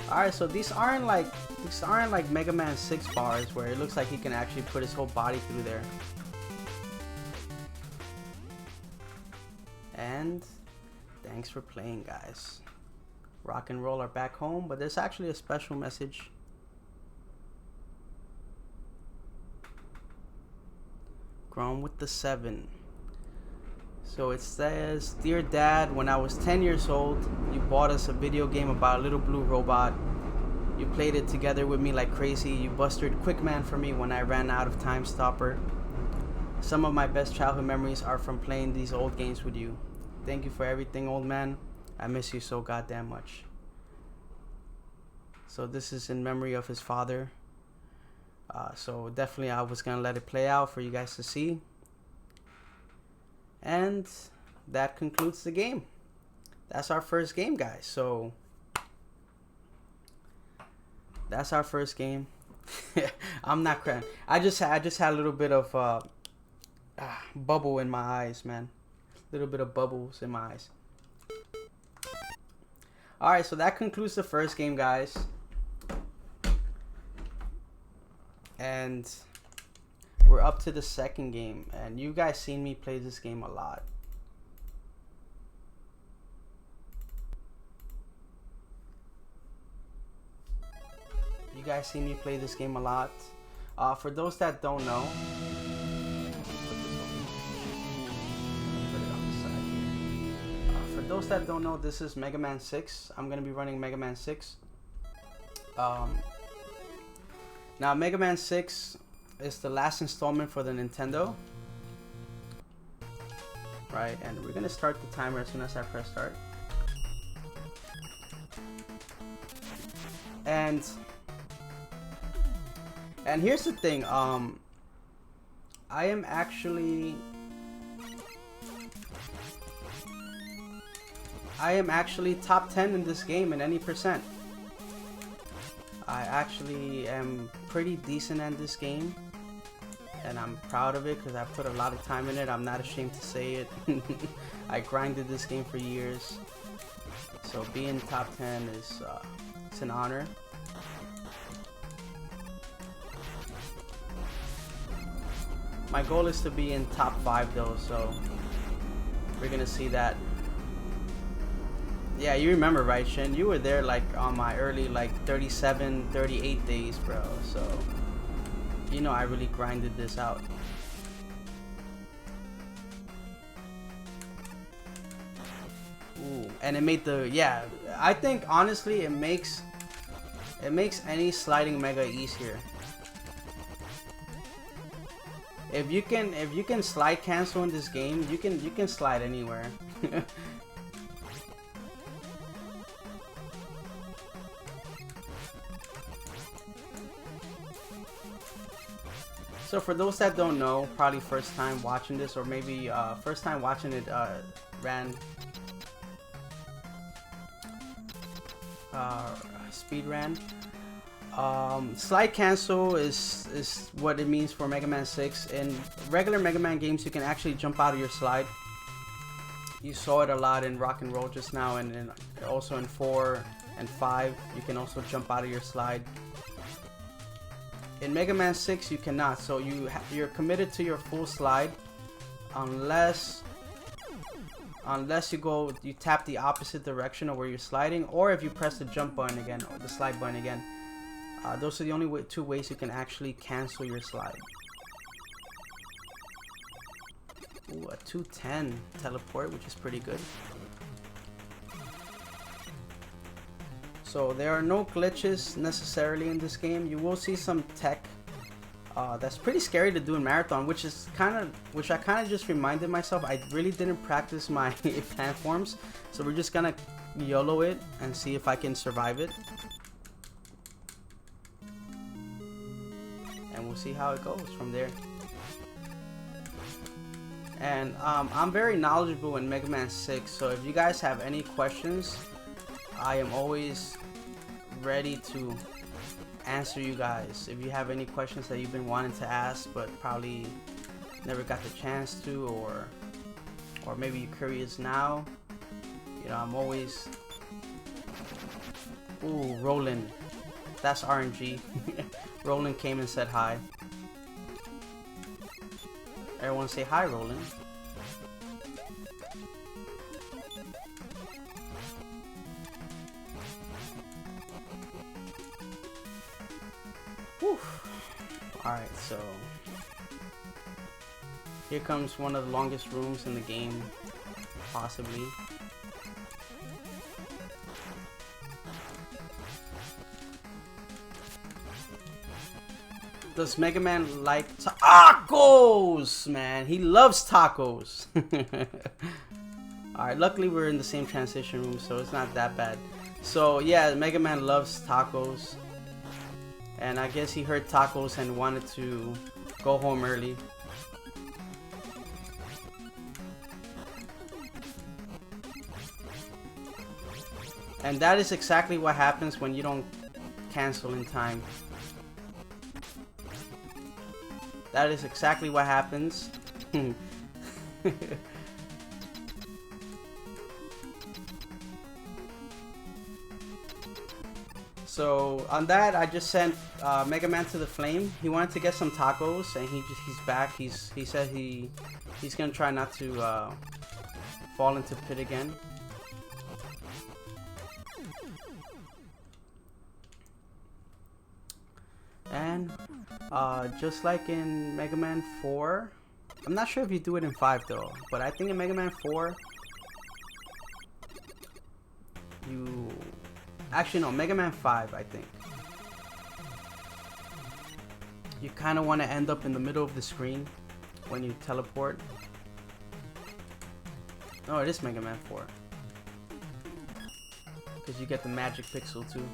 Alright, so these aren't like Mega Man 6 bars where it looks like he can actually put his whole body through there. And thanks for playing, guys. Rock and Roll are back home, but there's actually a special message. Grown with the 7. So it says, "Dear Dad, when I was 10 years old, you bought us a video game about a little blue robot. You played it together with me like crazy. You busted Quickman for me when I ran out of Time Stopper. Some of my best childhood memories are from playing these old games with you. Thank you for everything, old man. I miss you so goddamn much." So this is in memory of his father. So definitely I was going to let it play out for you guys to see. And that concludes the game. That's our first game, guys. So that's our first game. I'm not crying. I just had a little bit of bubble in my eyes, man. A little bit of bubbles in my eyes. All right, so that concludes the first game, guys. And we're up to the second game, and you guys seen me play this game a lot. You guys seen me play this game a lot. For those that don't know, for those that don't know, this is Mega Man 6. I'm gonna be running Mega Man 6. Now Mega Man 6 is the last installment for the Nintendo, right? And we're gonna start the timer as soon as I press start. And here's the thing, I am actually top 10 in this game in any percent. I actually am pretty decent at this game, and I'm proud of it because I put a lot of time in it. I'm not ashamed to say it. I grinded this game for years, so being top 10 is it's an honor. My goal is to be in top 5 though, so we're gonna see that. Yeah, you remember, right, Shin? You were there like on my early like 37, 38 days, bro. So you know I really grinded this out. Ooh, and it made the, yeah, I think honestly it makes any sliding mega easier. If you can slide cancel in this game, you can slide anywhere. So for those that don't know, probably first time watching this, or maybe first time watching it speed ran. Slide cancel is what it means for Mega Man 6. In regular Mega Man games, you can actually jump out of your slide. You saw it a lot in Rock and Roll just now, and also in 4 and 5, you can also jump out of your slide. In Mega Man 6, you cannot. So you're committed to your full slide, unless you tap the opposite direction of where you're sliding, or if you press the jump button again or the slide button again. Those are the only two ways you can actually cancel your slide. Ooh, a 210 teleport, which is pretty good. So there are no glitches necessarily in this game. You will see some tech that's pretty scary to do in Marathon, which I kind of just reminded myself I really didn't practice my platforms. So we're just gonna YOLO it and see if I can survive it. And we'll see how it goes from there. And I'm very knowledgeable in Mega Man 6, so if you guys have any questions, I am always ready to answer you guys. If you have any questions that you've been wanting to ask but probably never got the chance to, or maybe you're curious now, you know, I'm always... Ooh, Roland. That's RNG. Roland came and said hi. Everyone say hi, Roland. Whew. Alright, so here comes one of the longest rooms in the game, possibly. Does Mega Man like tacos? Man, he loves tacos. Alright, luckily we're in the same transition room, so it's not that bad. So yeah, Mega Man loves tacos. And I guess he heard tacos and wanted to go home early. And that is exactly what happens when you don't cancel in time. That is exactly what happens. So on that, I just sent Mega Man to the flame. He wanted to get some tacos, and he's back. He said he's gonna try not to fall into pit again. And just like in Mega Man 4, I'm not sure if you do it in 5 though, but I think in Mega Man 4, actually no, Mega Man 5, I think. You kind of want to end up in the middle of the screen when you teleport. Oh, it is Mega Man 4. Because you get the magic pixel too.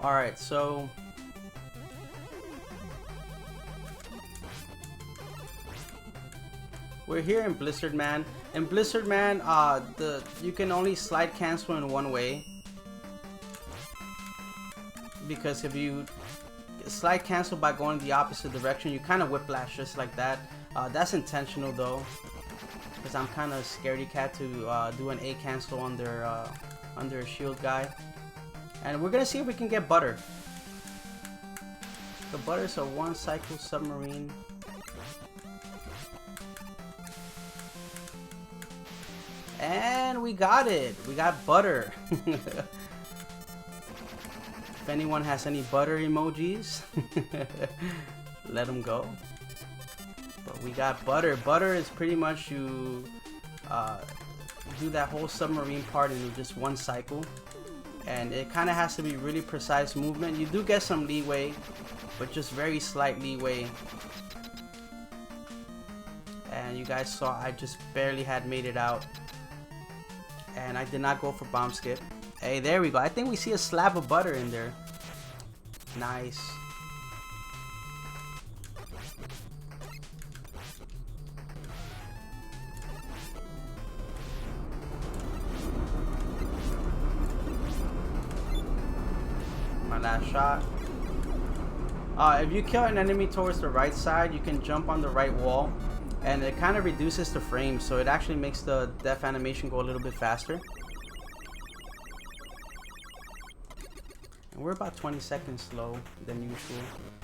Alright, so we're here in Blizzard Man. In Blizzard Man, you can only slide cancel in one way. Because if you slide cancel by going the opposite direction, you kind of whiplash just like that. That's intentional though, because I'm kind of scaredy cat to do an A cancel under a shield guy. And we're gonna see if we can get Butter. The Butter's a 1-cycle submarine. And we got it! We got Butter! If anyone has any Butter emojis, let them go. But we got Butter. Butter is pretty much you do that whole submarine part in just one cycle. And it kind of has to be really precise movement. You do get some leeway, but just very slight leeway. And you guys saw I just barely had made it out. And I did not go for bomb skip. Hey, there we go. I think we see a slab of butter in there. Nice. My last shot. If you kill an enemy towards the right side, you can jump on the right wall. And it kind of reduces the frames, so it actually makes the death animation go a little bit faster. And we're about 20 seconds slow than usual.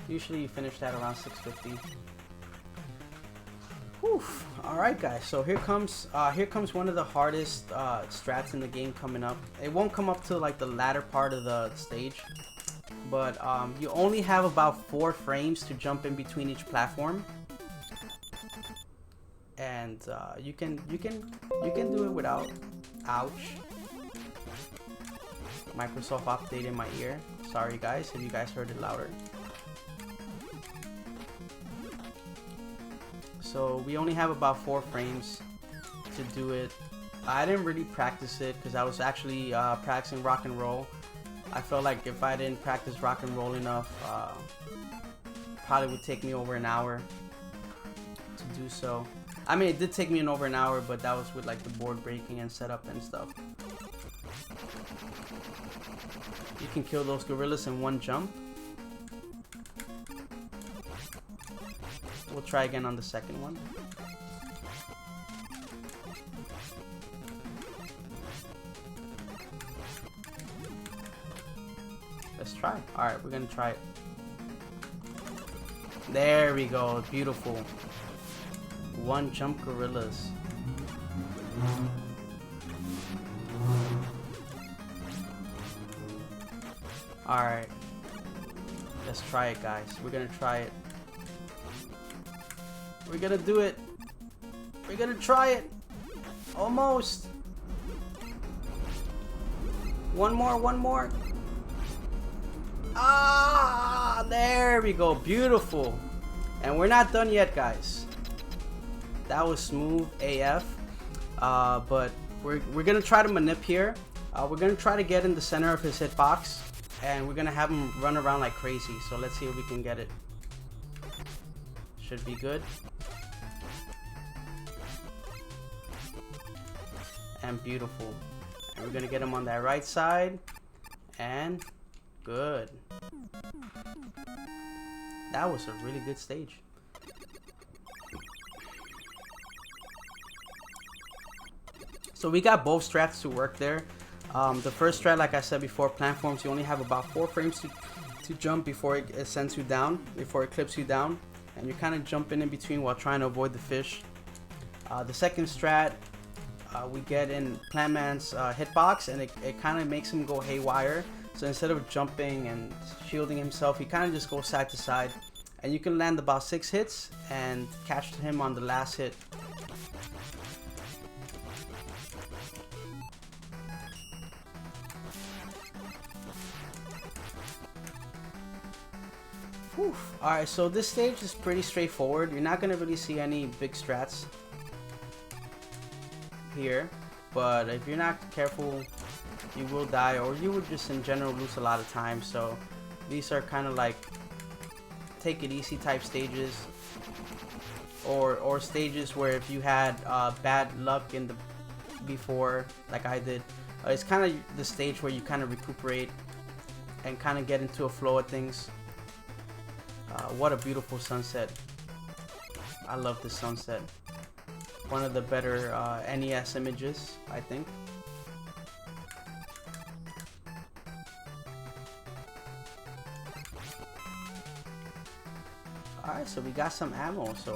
Usually you finish that around 650. Whew. Alright guys, so here comes one of the hardest strats in the game coming up. It won't come up to like the latter part of the stage. But you only have about 4 frames to jump in between each platform. And you can do it without. Ouch. Microsoft update in my ear. Sorry guys if you guys heard it louder. So we only have about 4 frames to do it. I didn't really practice it because I was actually practicing rock and roll. I felt like if I didn't practice rock and roll enough, probably would take me over an hour to do so. I mean, it did take me over an hour, but that was with like the board breaking and setup and stuff. You can kill those gorillas in one jump. We'll try again on the second one. Let's try. Alright, we're gonna try it. There we go. Beautiful. One jump gorillas. Alright. Let's try it, guys. We're gonna try it. We're gonna do it. We're gonna try it. Almost. One more, one more. Ah, there we go. Beautiful. And we're not done yet, guys. That was smooth AF. But we're gonna try to manip here. We're gonna try to get in the center of his hitbox, and we're gonna have him run around like crazy. So let's see if we can get it. Should be good. And beautiful. And we're gonna get him on that right side. And good. That was a really good stage. So we got both strats to work there. The first strat, like I said before, platforms, you only have about 4 frames to jump before it sends you down, before it clips you down. And you're kind of jumping in between while trying to avoid the fish. The second strat, we get in Plantman's hitbox, and it kind of makes him go haywire. So instead of jumping and shielding himself, he kind of just goes side to side. And you can land about 6 hits and catch him on the last hit. Alright, so this stage is pretty straightforward. You're not going to really see any big strats here. But if you're not careful, you will die, or you would just in general lose a lot of time. So these are kind of like take it easy type stages, or stages where if you had bad luck in the before, like I did, it's kind of the stage where you kind of recuperate and kind of get into a flow of things. What a beautiful sunset. I love this sunset. One of the better NES images, I think. Alright, so we got some ammo, so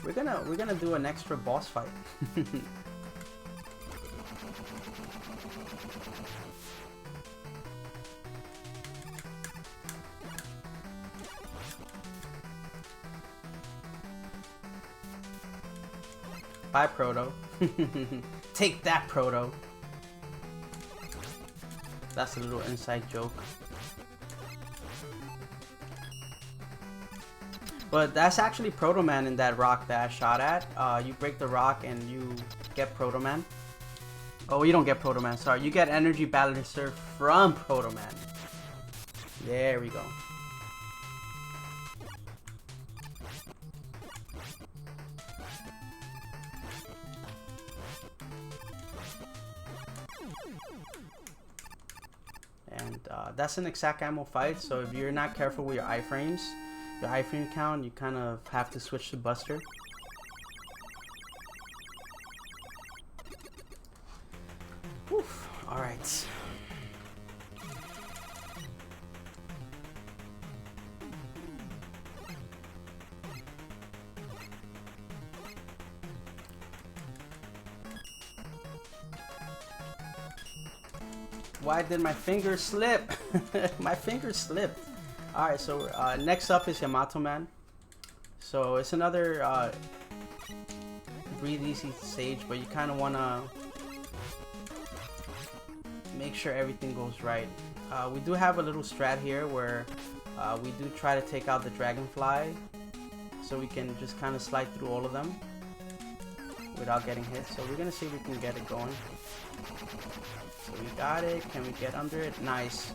we're gonna do an extra boss fight. Bye, Proto. Take that, Proto. That's a little inside joke. But that's actually Proto Man in that rock that I shot at. You break the rock and you get Proto Man. Oh, you don't get Proto Man, sorry. You get Energy Balancer from Proto Man. There we go. And that's an exact ammo fight, so if you're not careful with your iframes, your iframe count, you kind of have to switch to Buster. Oof. All right. Why did my finger slip? My finger slipped. Alright, so next up is Yamato Man. So it's another breathe easy stage, but you kind of want to make sure everything goes right. We do have a little strat here where we do try to take out the dragonfly, so we can just kind of slide through all of them without getting hit. So we're going to see if we can get it going. So we got it. Can we get under it? Nice.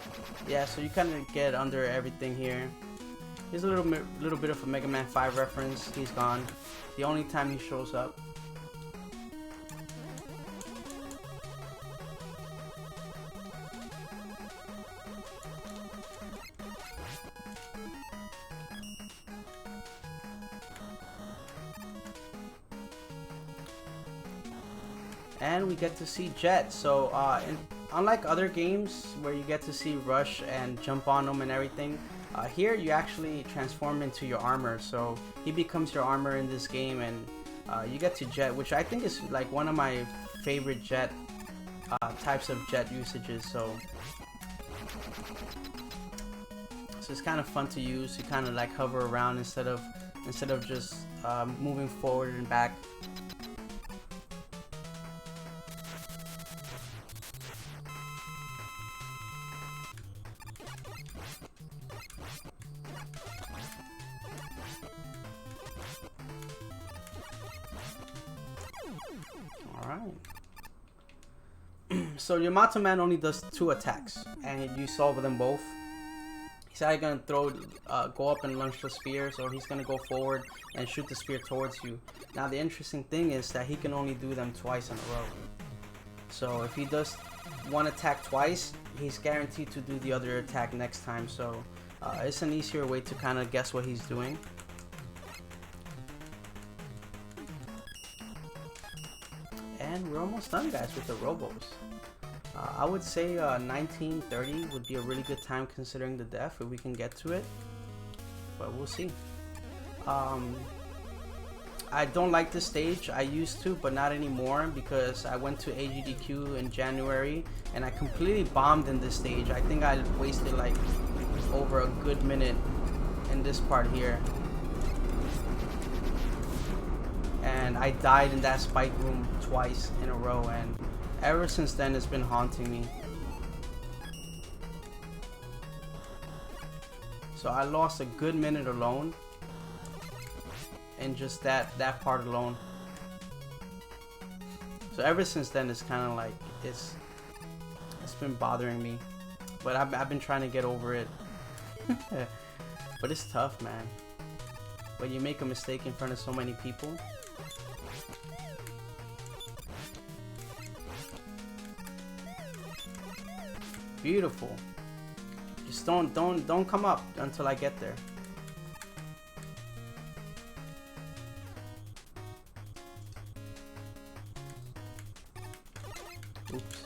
Yeah, so you kind of get under everything here. Here's a little bit of a Mega Man 5 reference. He's gone. The only time he shows up. And we get to see Jet. So unlike other games where you get to see Rush and jump on them and everything, here you actually transform into your armor. So he becomes your armor in this game, and you get to Jet, which I think is like one of my favorite Jet types of Jet usages. So it's kind of fun to use. You kind of like hover around instead of just moving forward and back. Alright. So Yamato Man only does 2 attacks, and you solve them both. He's either gonna go up and launch the spear, so he's gonna go forward and shoot the spear towards you. Now the interesting thing is that he can only do them twice in a row. So if he does one attack twice, he's guaranteed to do the other attack next time. So it's an easier way to kind of guess what he's doing. And we're almost done, guys, with the Robos. I would say 1930 would be a really good time considering the death if we can get to it, but we'll see. I don't like this stage. I used to, but not anymore, because I went to AGDQ in January and I completely bombed in this stage. I think I wasted like over a good minute in this part here. And I died in that spike room twice in a row, and ever since then it's been haunting me. So I lost a good minute alone in just that part alone. So ever since then it's kind of like it's been bothering me, but I've been trying to get over it. But it's tough, man, when you make a mistake in front of so many people. Beautiful. Just don't come up until I get there. Oops.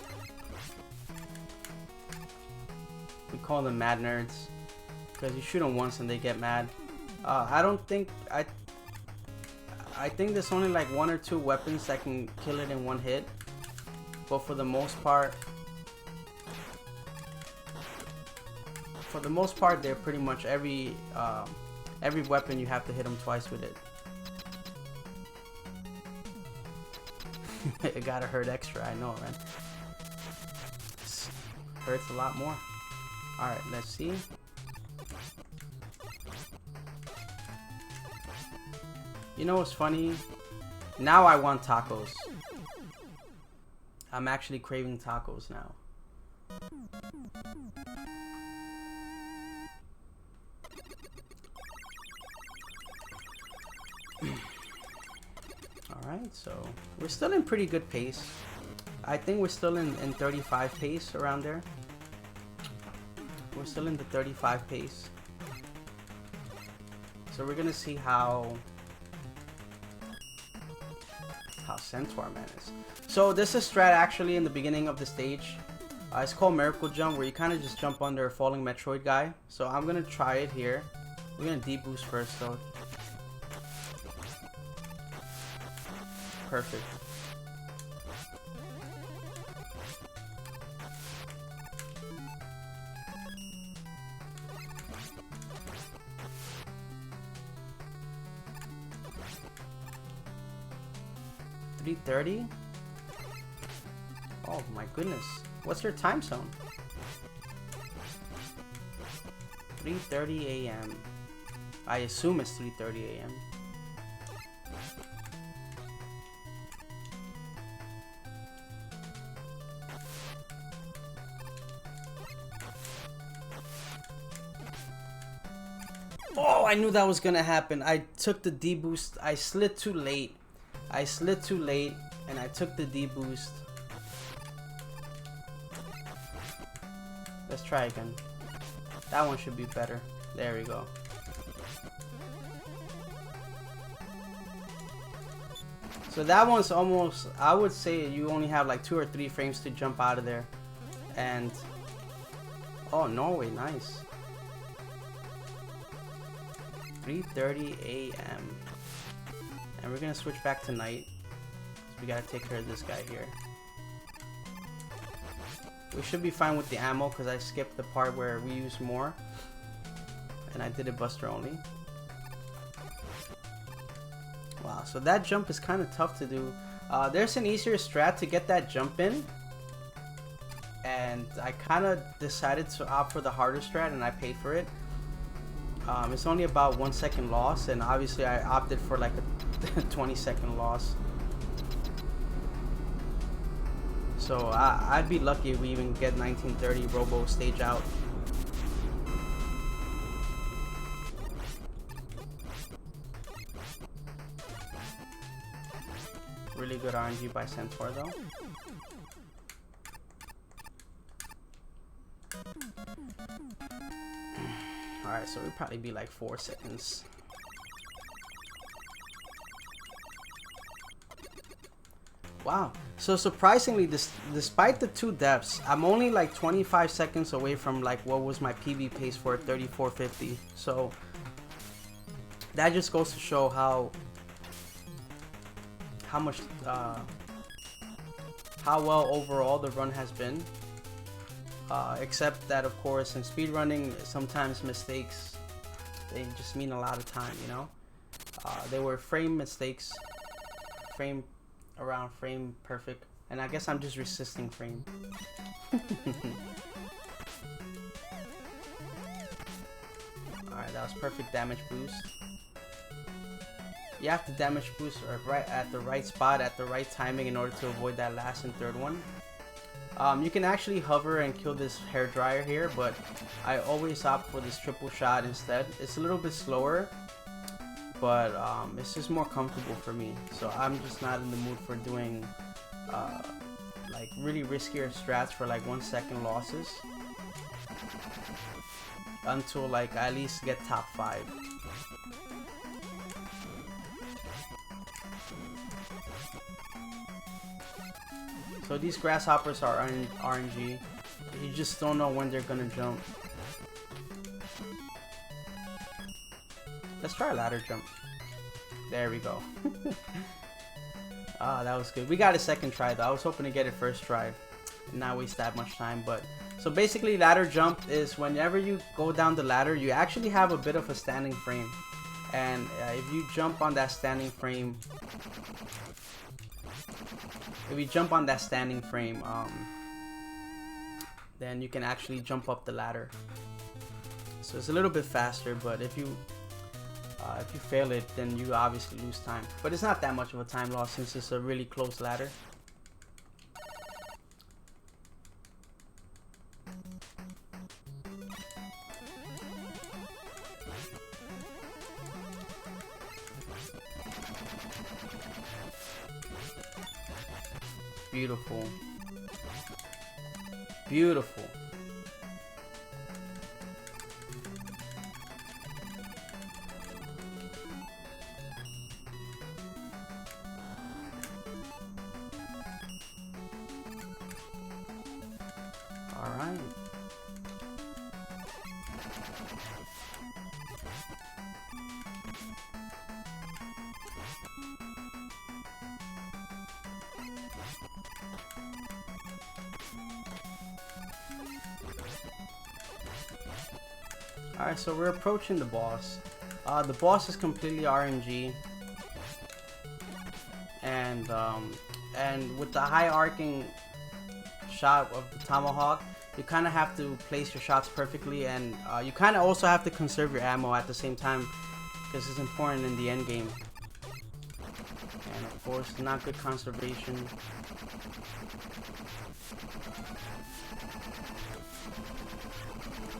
We call them mad nerds because you shoot them once and they get mad. I think there's only like 1 or 2 weapons that can kill it in one hit, but for the most part, they're pretty much every weapon you have to hit them twice with it. It gotta hurt extra, I know, man. This hurts a lot more. Alright, let's see. You know what's funny? Now I want tacos. I'm actually craving tacos now. Alright, so we're still in pretty good pace. I think we're still in 35 pace around there. We're still in the 35 pace. So we're gonna see how Centaur Man is. So this is strat actually in the beginning of the stage. It's called Miracle Jump, where you kind of just jump under a falling Metroid guy. So I'm gonna try it here. We're gonna deboost first though. Perfect. $3:30? Oh my goodness. What's your time zone? 3:30 a.m. I assume it's 3:30 a.m. Oh, I knew that was gonna happen. I took the deboost. I slid too late. And I took the deboost. Let's try again. That one should be better. There we go. So that one's almost, I would say you only have like 2 or 3 frames to jump out of there. And oh, Norway, nice. 3:30 a.m. And we're gonna switch back to night. So we gotta take care of this guy here. We should be fine with the ammo because I skipped the part where we use more. And I did it buster only. Wow, so that jump is kind of tough to do. There's an easier strat to get that jump in. And I kind of decided to opt for the harder strat and I paid for it. It's only about 1 second loss, and obviously I opted for like a 20-second loss. So I'd be lucky if we even get 1930 Robo stage out. Really good RNG by Centaur though. Alright, so it'll probably be like 4 seconds. Wow. So surprisingly, despite the 2 depths, I'm only like 25 seconds away from like what was my PB pace for 3450. So that just goes to show how much how well overall the run has been. Except that, of course, in speedrunning, sometimes mistakes, they just mean a lot of time, you know? They were frame mistakes, frame perfect, and I guess I'm just resisting frame. Alright, that was perfect damage boost. You have to damage boost right at the right spot, at the right timing in order to avoid that last and third one. You can actually hover and kill this hairdryer here, but I always opt for this triple shot instead. It's a little bit slower, but it's just more comfortable for me. So I'm just not in the mood for doing like really riskier strats for like 1 second losses until like I at least get top 5. So these grasshoppers are RNG. You just don't know when they're gonna jump. Let's try a ladder jump. There we go. Ah, that was good. We got a second try though. I was hoping to get it first try. Not waste that much time, but so basically ladder jump is whenever you go down the ladder, you actually have a bit of a standing frame. And if you jump on that standing frame, if you jump on that standing frame, then you can actually jump up the ladder. So it's a little bit faster, but if you fail it, then you obviously lose time. But it's not that much of a time loss since it's a really close ladder. Beautiful. Beautiful. All right. Alright, so we're approaching the boss. The boss is completely RNG, and with the high arcing shot of the tomahawk, you kind of have to place your shots perfectly, and you kind of also have to conserve your ammo at the same time because it's important in the end game. And of course, not good conservation.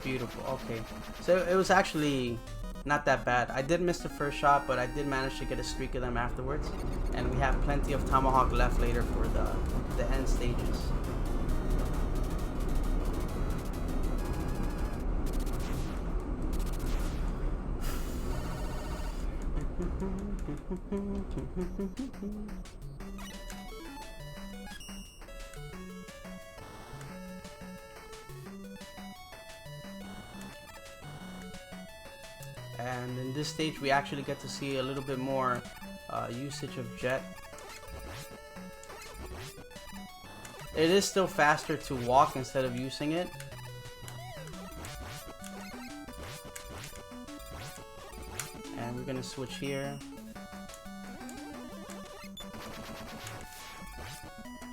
Beautiful. Okay, so it was actually not that bad. I did miss the first shot, but I did manage to get a streak of them afterwards, and we have plenty of tomahawk left later for the end stages. And in this stage we actually get to see a little bit more usage of jet. It is still faster to walk instead of using it. And we're gonna switch here,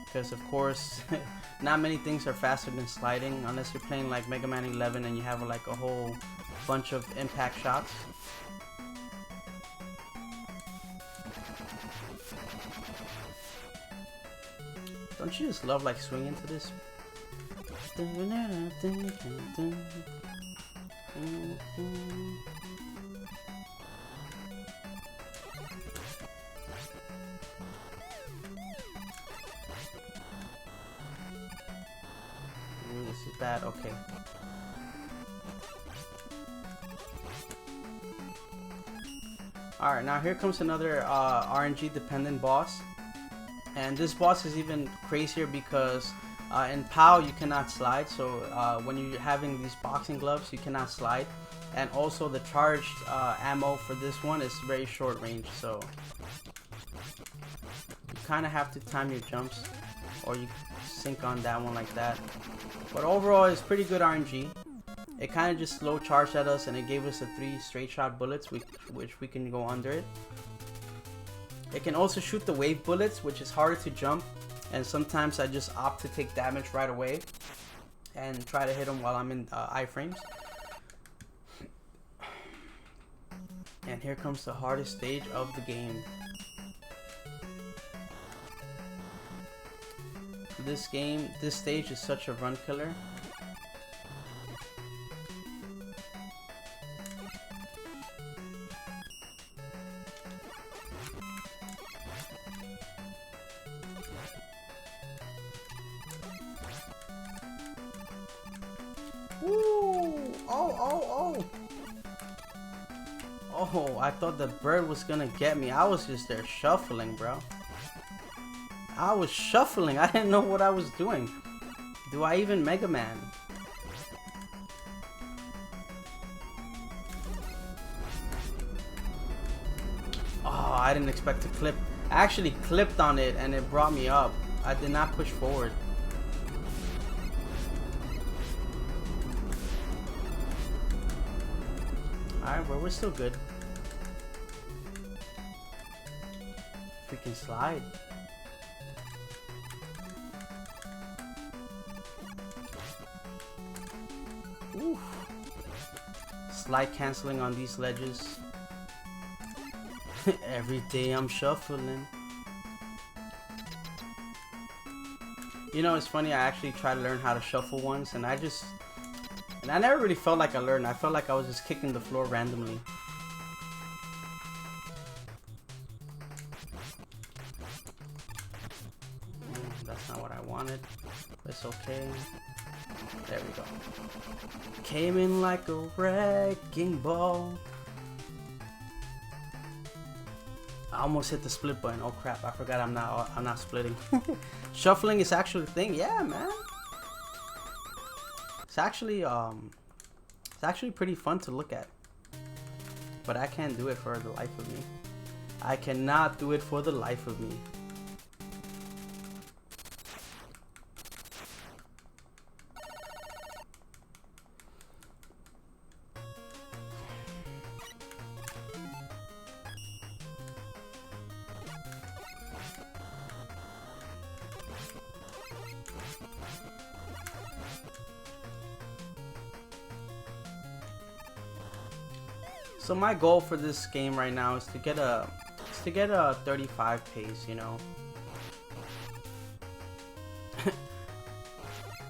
because of course not many things are faster than sliding unless you're playing like Megaman 11 and you have like a whole bunch of impact shots. Don't you just love like swinging to this? Ooh, this is bad. Okay. Alright, now here comes another RNG dependent boss. And this boss is even crazier because in POW you cannot slide, so when you're having these boxing gloves you cannot slide. And also the charged ammo for this one is very short range, so you kind of have to time your jumps or you sink on that one like that. But overall it's pretty good RNG. It kind of just slow charged at us and it gave us a 3 straight shot bullets which we can go under it. It can also shoot the wave bullets, which is harder to jump, and sometimes I just opt to take damage right away and try to hit them while I'm in iframes. And here comes the hardest stage of the game. This stage is such a run killer. Ooh! Oh! Oh, I thought the bird was gonna get me. I was just there shuffling, bro. I was shuffling. I didn't know what I was doing. Do I even Mega Man? Oh, I didn't expect to clip. I actually clipped on it and it brought me up. I did not push forward. Alright, well, we're still good. Freaking slide. slide canceling on these ledges. Every day I'm shuffling. You know, it's funny, I actually tried to learn how to shuffle once, and I never really felt like I learned. I felt like I was just kicking the floor randomly. That's not what I wanted. It's okay. There we go. Came in like a wrecking ball. I almost hit the split button. Oh crap, I forgot I'm not splitting. Shuffling is actually a thing. Yeah, man. It's actually pretty fun to look at. But I can't do it for the life of me. I cannot do it for the life of me. So my goal for this game right now is to get a 35 pace, you know.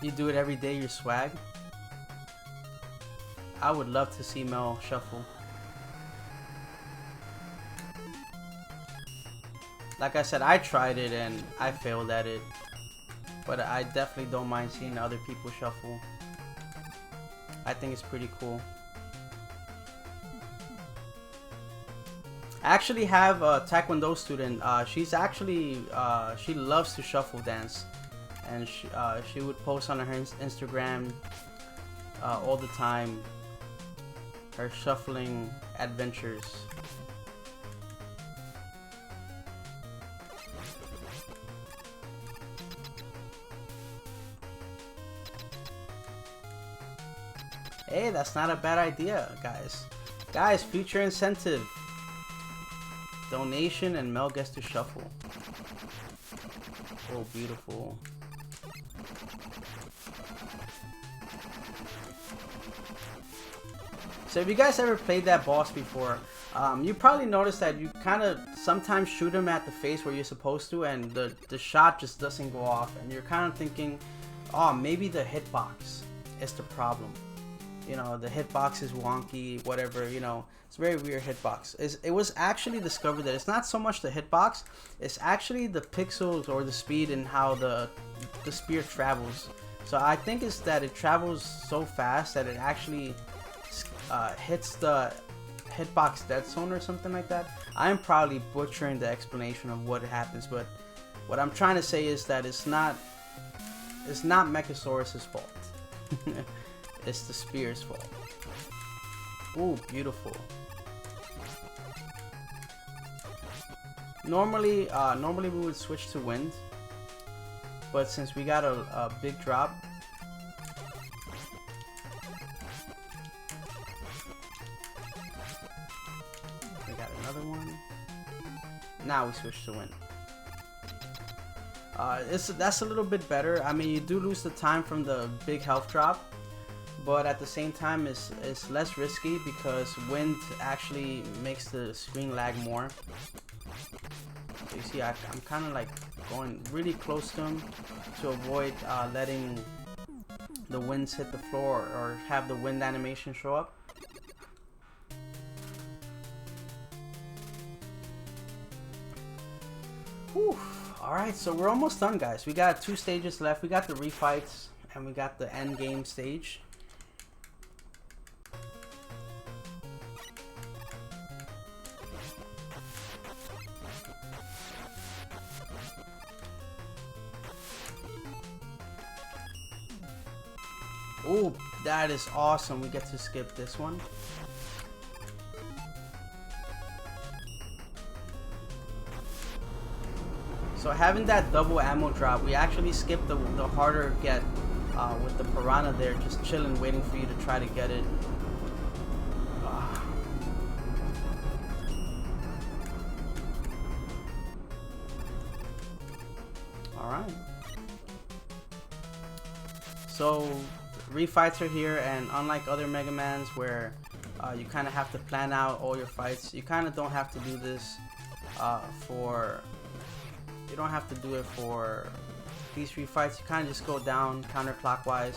You do it every day, you're swag. I would love to see Mel shuffle. Like I said, I tried it and I failed at it. But I definitely don't mind seeing other people shuffle. I think it's pretty cool. I actually have a Taekwondo student. She's actually she loves to shuffle dance, and she would post on her Instagram all the time her shuffling adventures. Hey, that's not a bad idea, guys. Guys, future incentive. Donation and Mel gets to shuffle. Oh, beautiful. So if you guys ever played that boss before, you probably noticed that you kind of sometimes shoot him at the face where you're supposed to, and the shot just doesn't go off, and you're kind of thinking, oh, maybe the hitbox is the problem. You know, the hitbox is wonky, whatever, you know. It's a very weird hitbox. It was actually discovered that it's not so much the hitbox, it's actually the pixels or the speed and how the spear travels. So I think it's that it travels so fast that it actually hits the hitbox dead zone or something like that. I'm probably butchering the explanation of what happens, but what I'm trying to say is that it's not Mechasaurus's fault. It's the spear's fault. Ooh, beautiful. Normally we would switch to wind, but since we got a big drop, we got another one. Now we switch to wind. That's a little bit better. I mean, you do lose the time from the big health drop, but at the same time it's less risky because wind actually makes the screen lag more. So you see, I'm kind of like going really close to him to avoid letting the winds hit the floor or have the wind animation show up. Whew. Alright, so we're almost done, guys. We got 2 stages left. We got the refights and we got the end game stage. Oh, that is awesome. We get to skip this one. So having that double ammo drop, we actually skipped the harder get with the piranha there, just chilling, waiting for you to try to get it. Alright. So refights are here, and unlike other Megamans where You kind of have to plan out all your fights. You kind of don't have to do this you don't have to do it for these 3 fights. You kind of just go down counterclockwise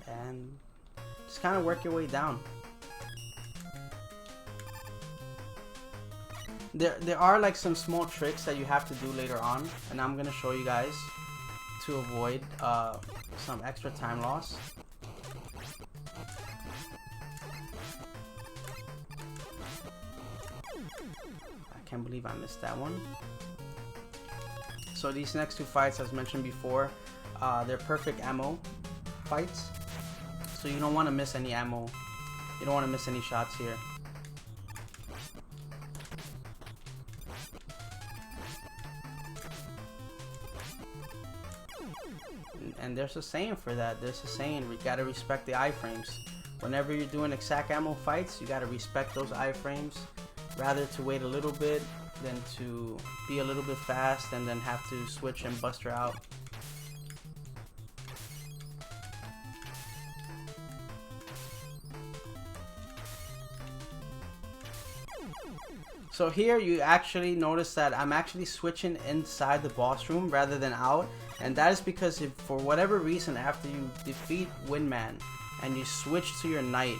and just kind of work your way down. There are like some small tricks that you have to do later on, and I'm gonna show you guys to avoid some extra time loss. I can't believe I missed that one. So these next 2 fights, as mentioned before, they're perfect ammo fights. So you don't want to miss any ammo. You don't want to miss any shots here. And there's a saying for that. There's a saying, we gotta respect the iframes. Whenever you're doing exact ammo fights, you gotta respect those iframes. Rather to wait a little bit than to be a little bit fast and then have to switch and bust her out. So here you actually notice that I'm actually switching inside the boss room rather than out, and that is because if for whatever reason after you defeat Windman and you switch to your knight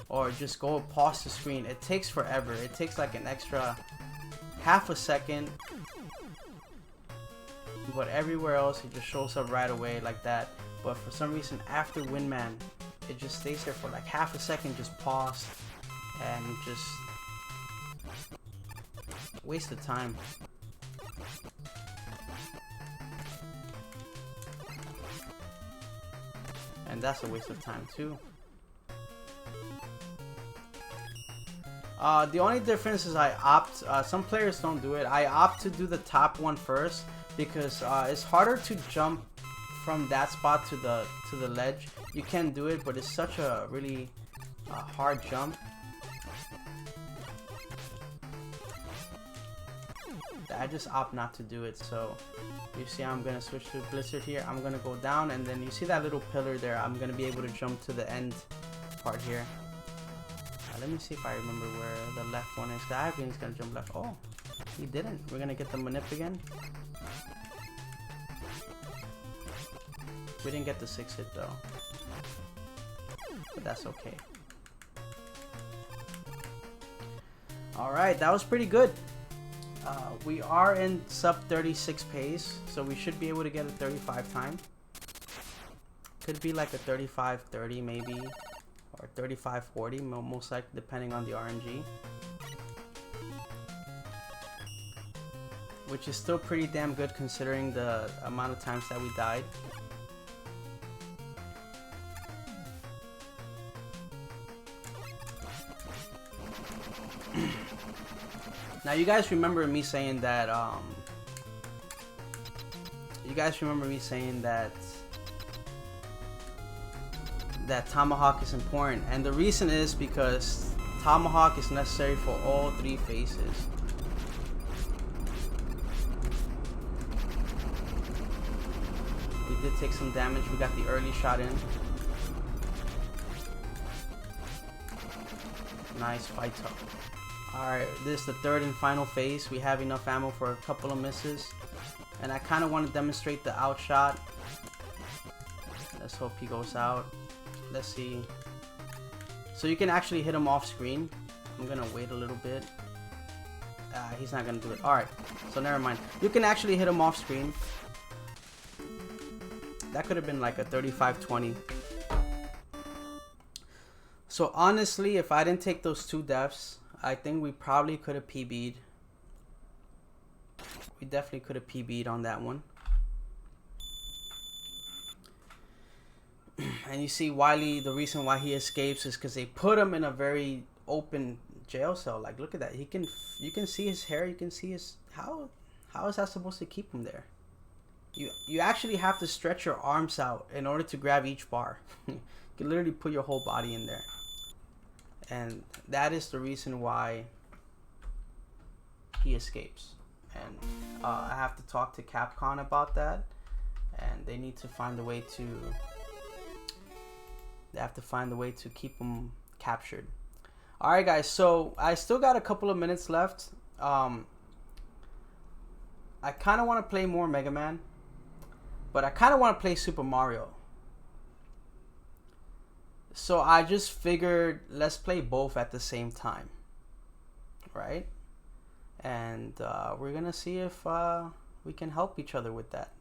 or just go pause the screen, it takes forever. It takes like an extra half a second, but everywhere else it just shows up right away like that. But for some reason after Windman, it just stays there for like half a second, just paused, and just waste of time. And that's a waste of time too. The only difference is I opt, some players don't do it, I opt to do the top one first because it's harder to jump from that spot to the ledge. You can do it, but it's such a really hard jump that I just opt not to do it. So you see I'm gonna switch to Blizzard here. I'm gonna go down, and then you see that little pillar there. I'm gonna be able to jump to the end part here. Let me see if I remember where the left one is. I think he's gonna jump left. Oh, he didn't. We're gonna get the manip again. We didn't get the 6 hit though, but that's okay. Alright, that was pretty good. We are in sub 36 pace, so we should be able to get a 35 time. Could be like a 35-30 maybe, or 35-40 most likely, depending on the RNG. Which is still pretty damn good considering the amount of times that we died. Now you guys remember me saying that that Tomahawk is important, and the reason is because Tomahawk is necessary for all 3 phases. We did take some damage. We got the early shot in. Nice fight up. Alright, this is the 3rd and final phase. We have enough ammo for a couple of misses, and I kind of want to demonstrate the outshot. Let's hope he goes out. Let's see. So you can actually hit him off screen. I'm gonna wait a little bit. He's not gonna do it. Alright, so never mind. You can actually hit him off screen. That could have been like a 35-20. So honestly, if I didn't take those 2 deaths, I think we probably could have PB'd. We definitely could have PB'd on that one. And you see Wiley, the reason why he escapes is because they put him in a very open jail cell. Like, look at that. You can see his hair. You can see his... How is that supposed to keep him there? You actually have to stretch your arms out in order to grab each bar. You can literally put your whole body in there. And that is the reason why he escapes. And I have to talk to Capcom about that. And they need to find a way to They have to find a way to keep them captured. All right, guys. So I still got a couple of minutes left. I kind of want to play more Mega Man, but I kind of want to play Super Mario. So I just figured let's play both at the same time, right? And we're gonna see if we can help each other with that.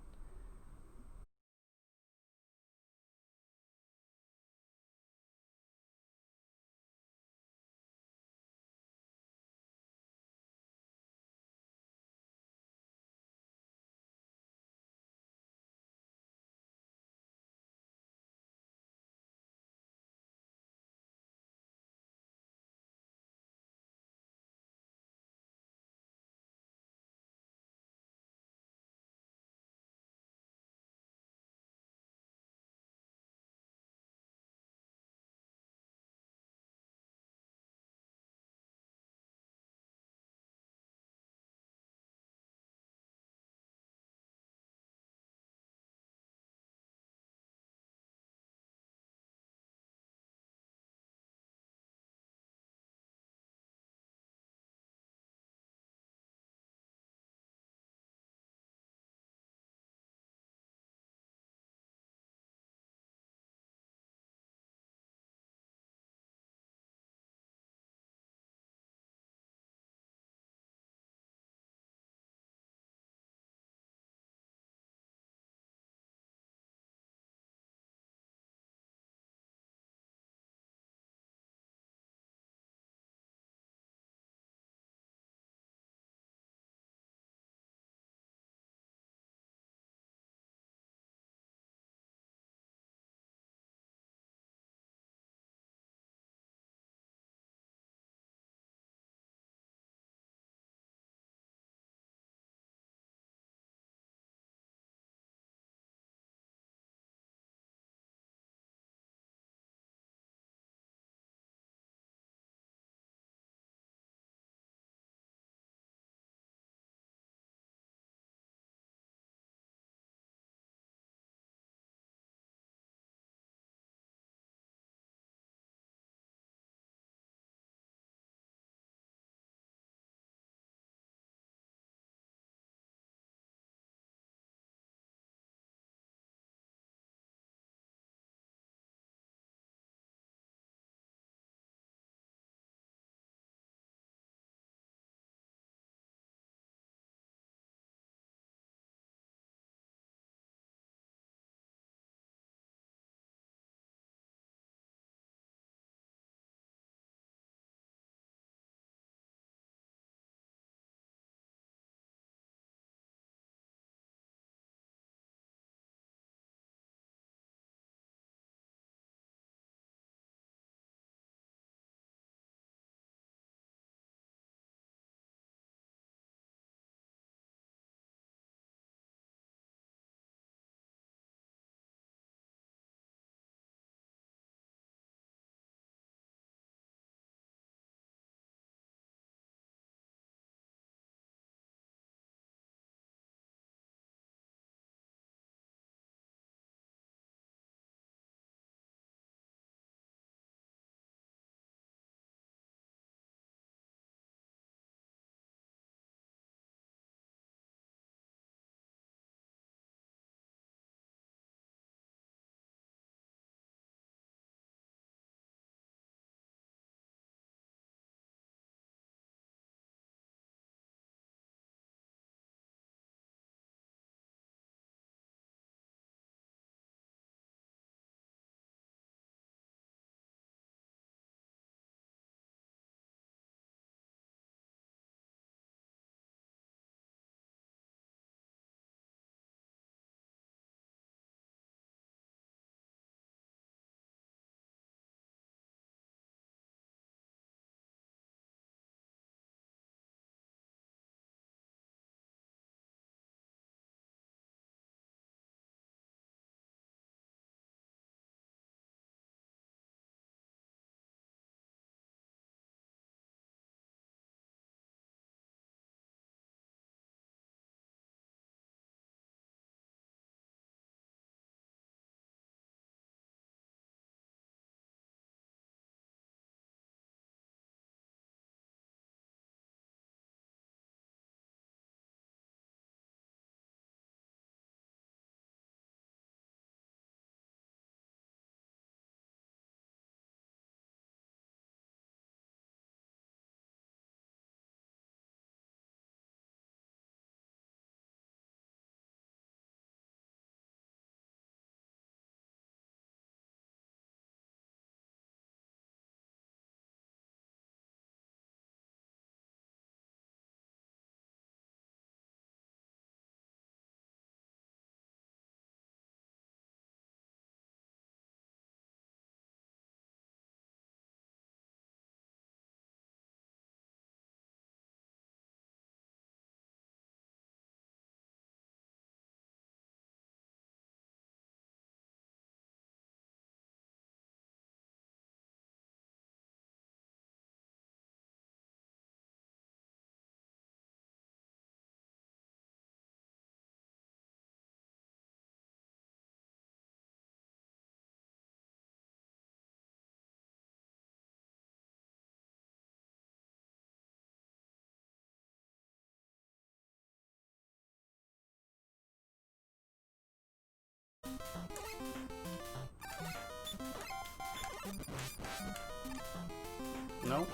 No.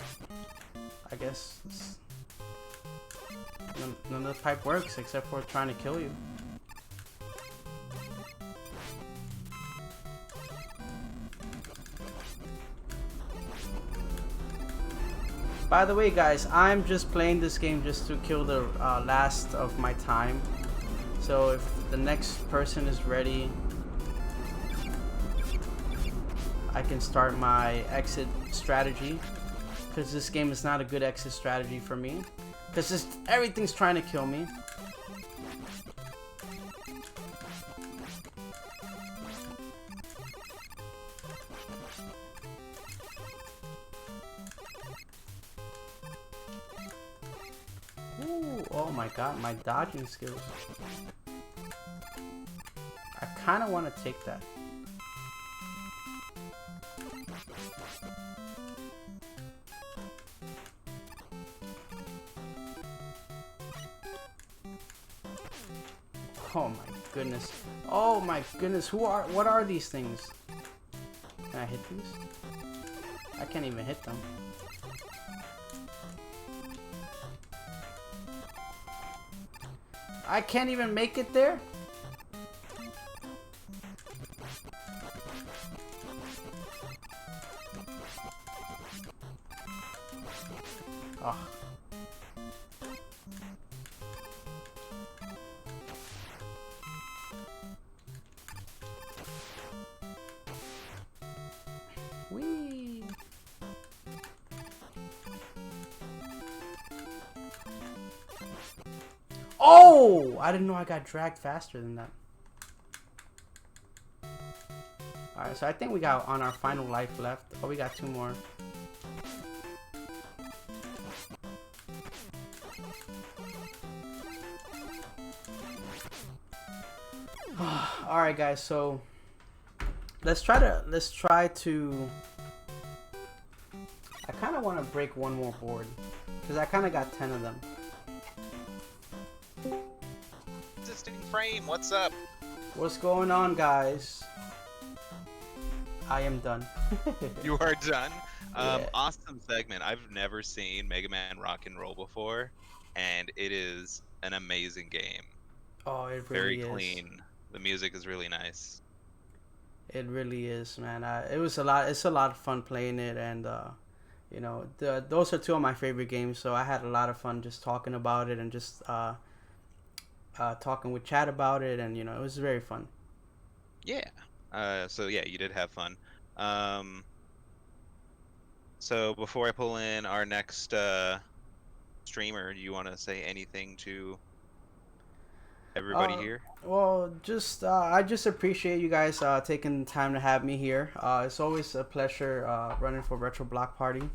I guess none of the pipe works except for trying to kill you. By the way, guys, I'm just playing this game just to kill the last of my time. So if the next person is ready, I can start my exit strategy. Because this game is not a good exit strategy for me. Because everything's trying to kill me. Ooh, oh my god, my dodging skills. I kind of want to take that. Oh my goodness. Oh my goodness. What are these things? Can I hit these? I can't even hit them. I can't even make it there? Oh. Whee! Oh! I didn't know I got dragged faster than that. Alright, so I think we got on our final life left. Oh, we got 2 more. Alright guys, so let's try to I kinda wanna break one more board. Because I kinda got 10 of them. Resistingframe, what's up? What's going on, guys? I am done. You are done? Yeah. Awesome segment. I've never seen Megaman Rock and Roll before, and it is an amazing game. Oh, it Very really is. clean. The music is really nice. It really is, man. It was a lot. It's a lot of fun playing it, and you know, those are 2 of my favorite games. So I had a lot of fun just talking about it and just talking with chat about it, and you know, it was very fun. Yeah. So yeah, you did have fun. So before I pull in our next streamer, do you want to say anything to everybody here? Well, just I just appreciate you guys taking the time to have me here. It's always a pleasure running for Retro Block Party,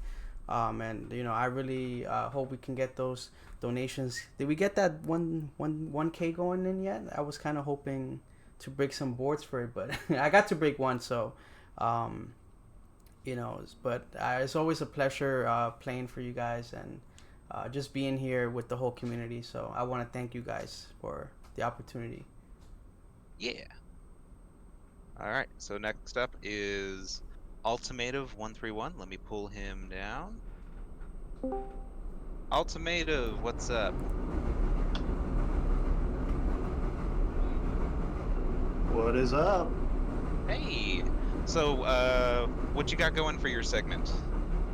and you know, I really hope we can get those donations. Did we get that 1K going in yet? I was kind of hoping to break some boards for it, but I got to break one. So, you know, but it's always a pleasure playing for you guys and just being here with the whole community. So I want to thank you guys for the opportunity. Yeah. All right. So next up is Ultimative131. Let me pull him down. Ultimative, what's up? What is up? Hey. So, what you got going for your segment?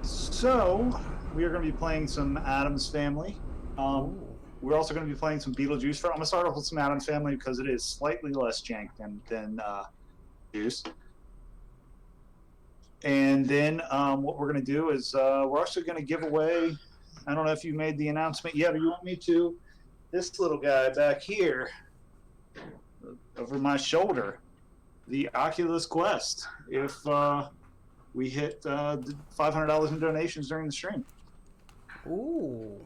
So, we are going to be playing some Addams Family. We're also going to be playing some Beetlejuice. I'm going to start off with some Addams Family because it is slightly less jank than Juice. And then what we're going to do is we're also going to give away, I don't know if you made the announcement yet or you want me to, this little guy back here over my shoulder, the Oculus Quest, if we hit $500 in donations during the stream. Ooh.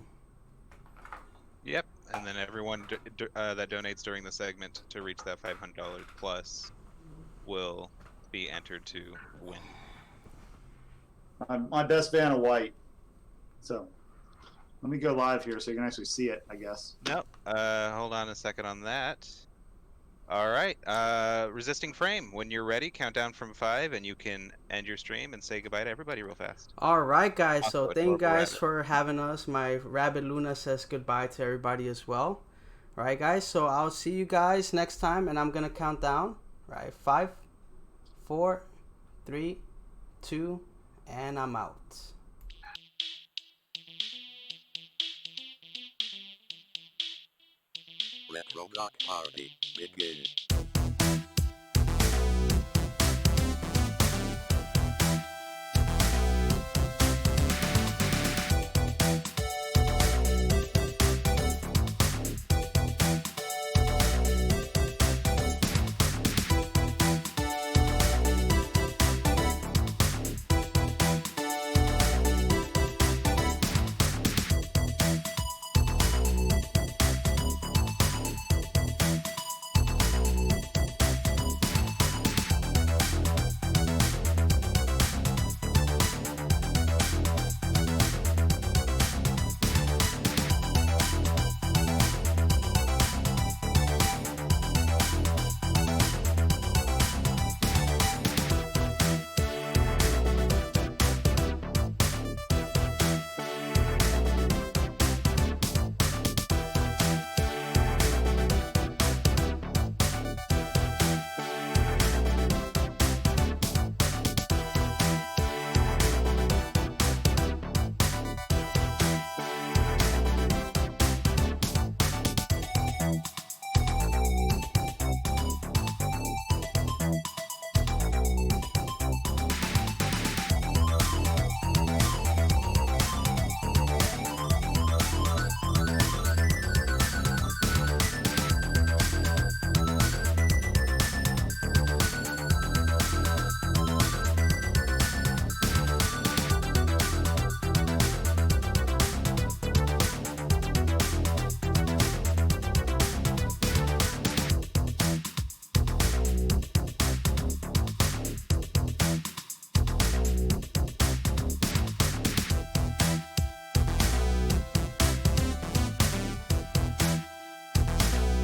Yep, and then everyone that donates during the segment to reach that $500 plus will be entered to win. My best Vanna White. So let me go live here so you can actually see it, I guess. Nope. Hold on a second on that. All right. Resisting Frame. When you're ready, count down from 5, and you can end your stream and say goodbye to everybody real fast. All right, guys. So Also, thank you adorable guys rabbit. for having us. My rabbit Luna says goodbye to everybody as well. All right, guys. So I'll see you guys next time, and I'm gonna count down. All right, 5, 4, 3, 2, and I'm out. Retro Block Party, begin.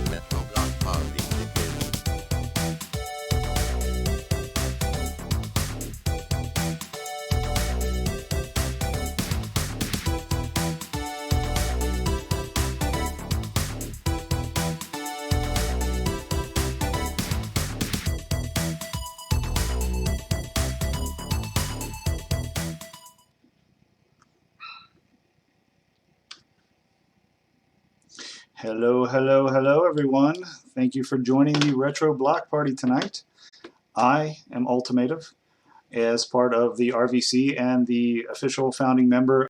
Retro Block Party, begin. Hello, hello, hello, everyone. Thank you for joining the Retro Block Party tonight. I am Ultimative, as part of the RVC and the official founding member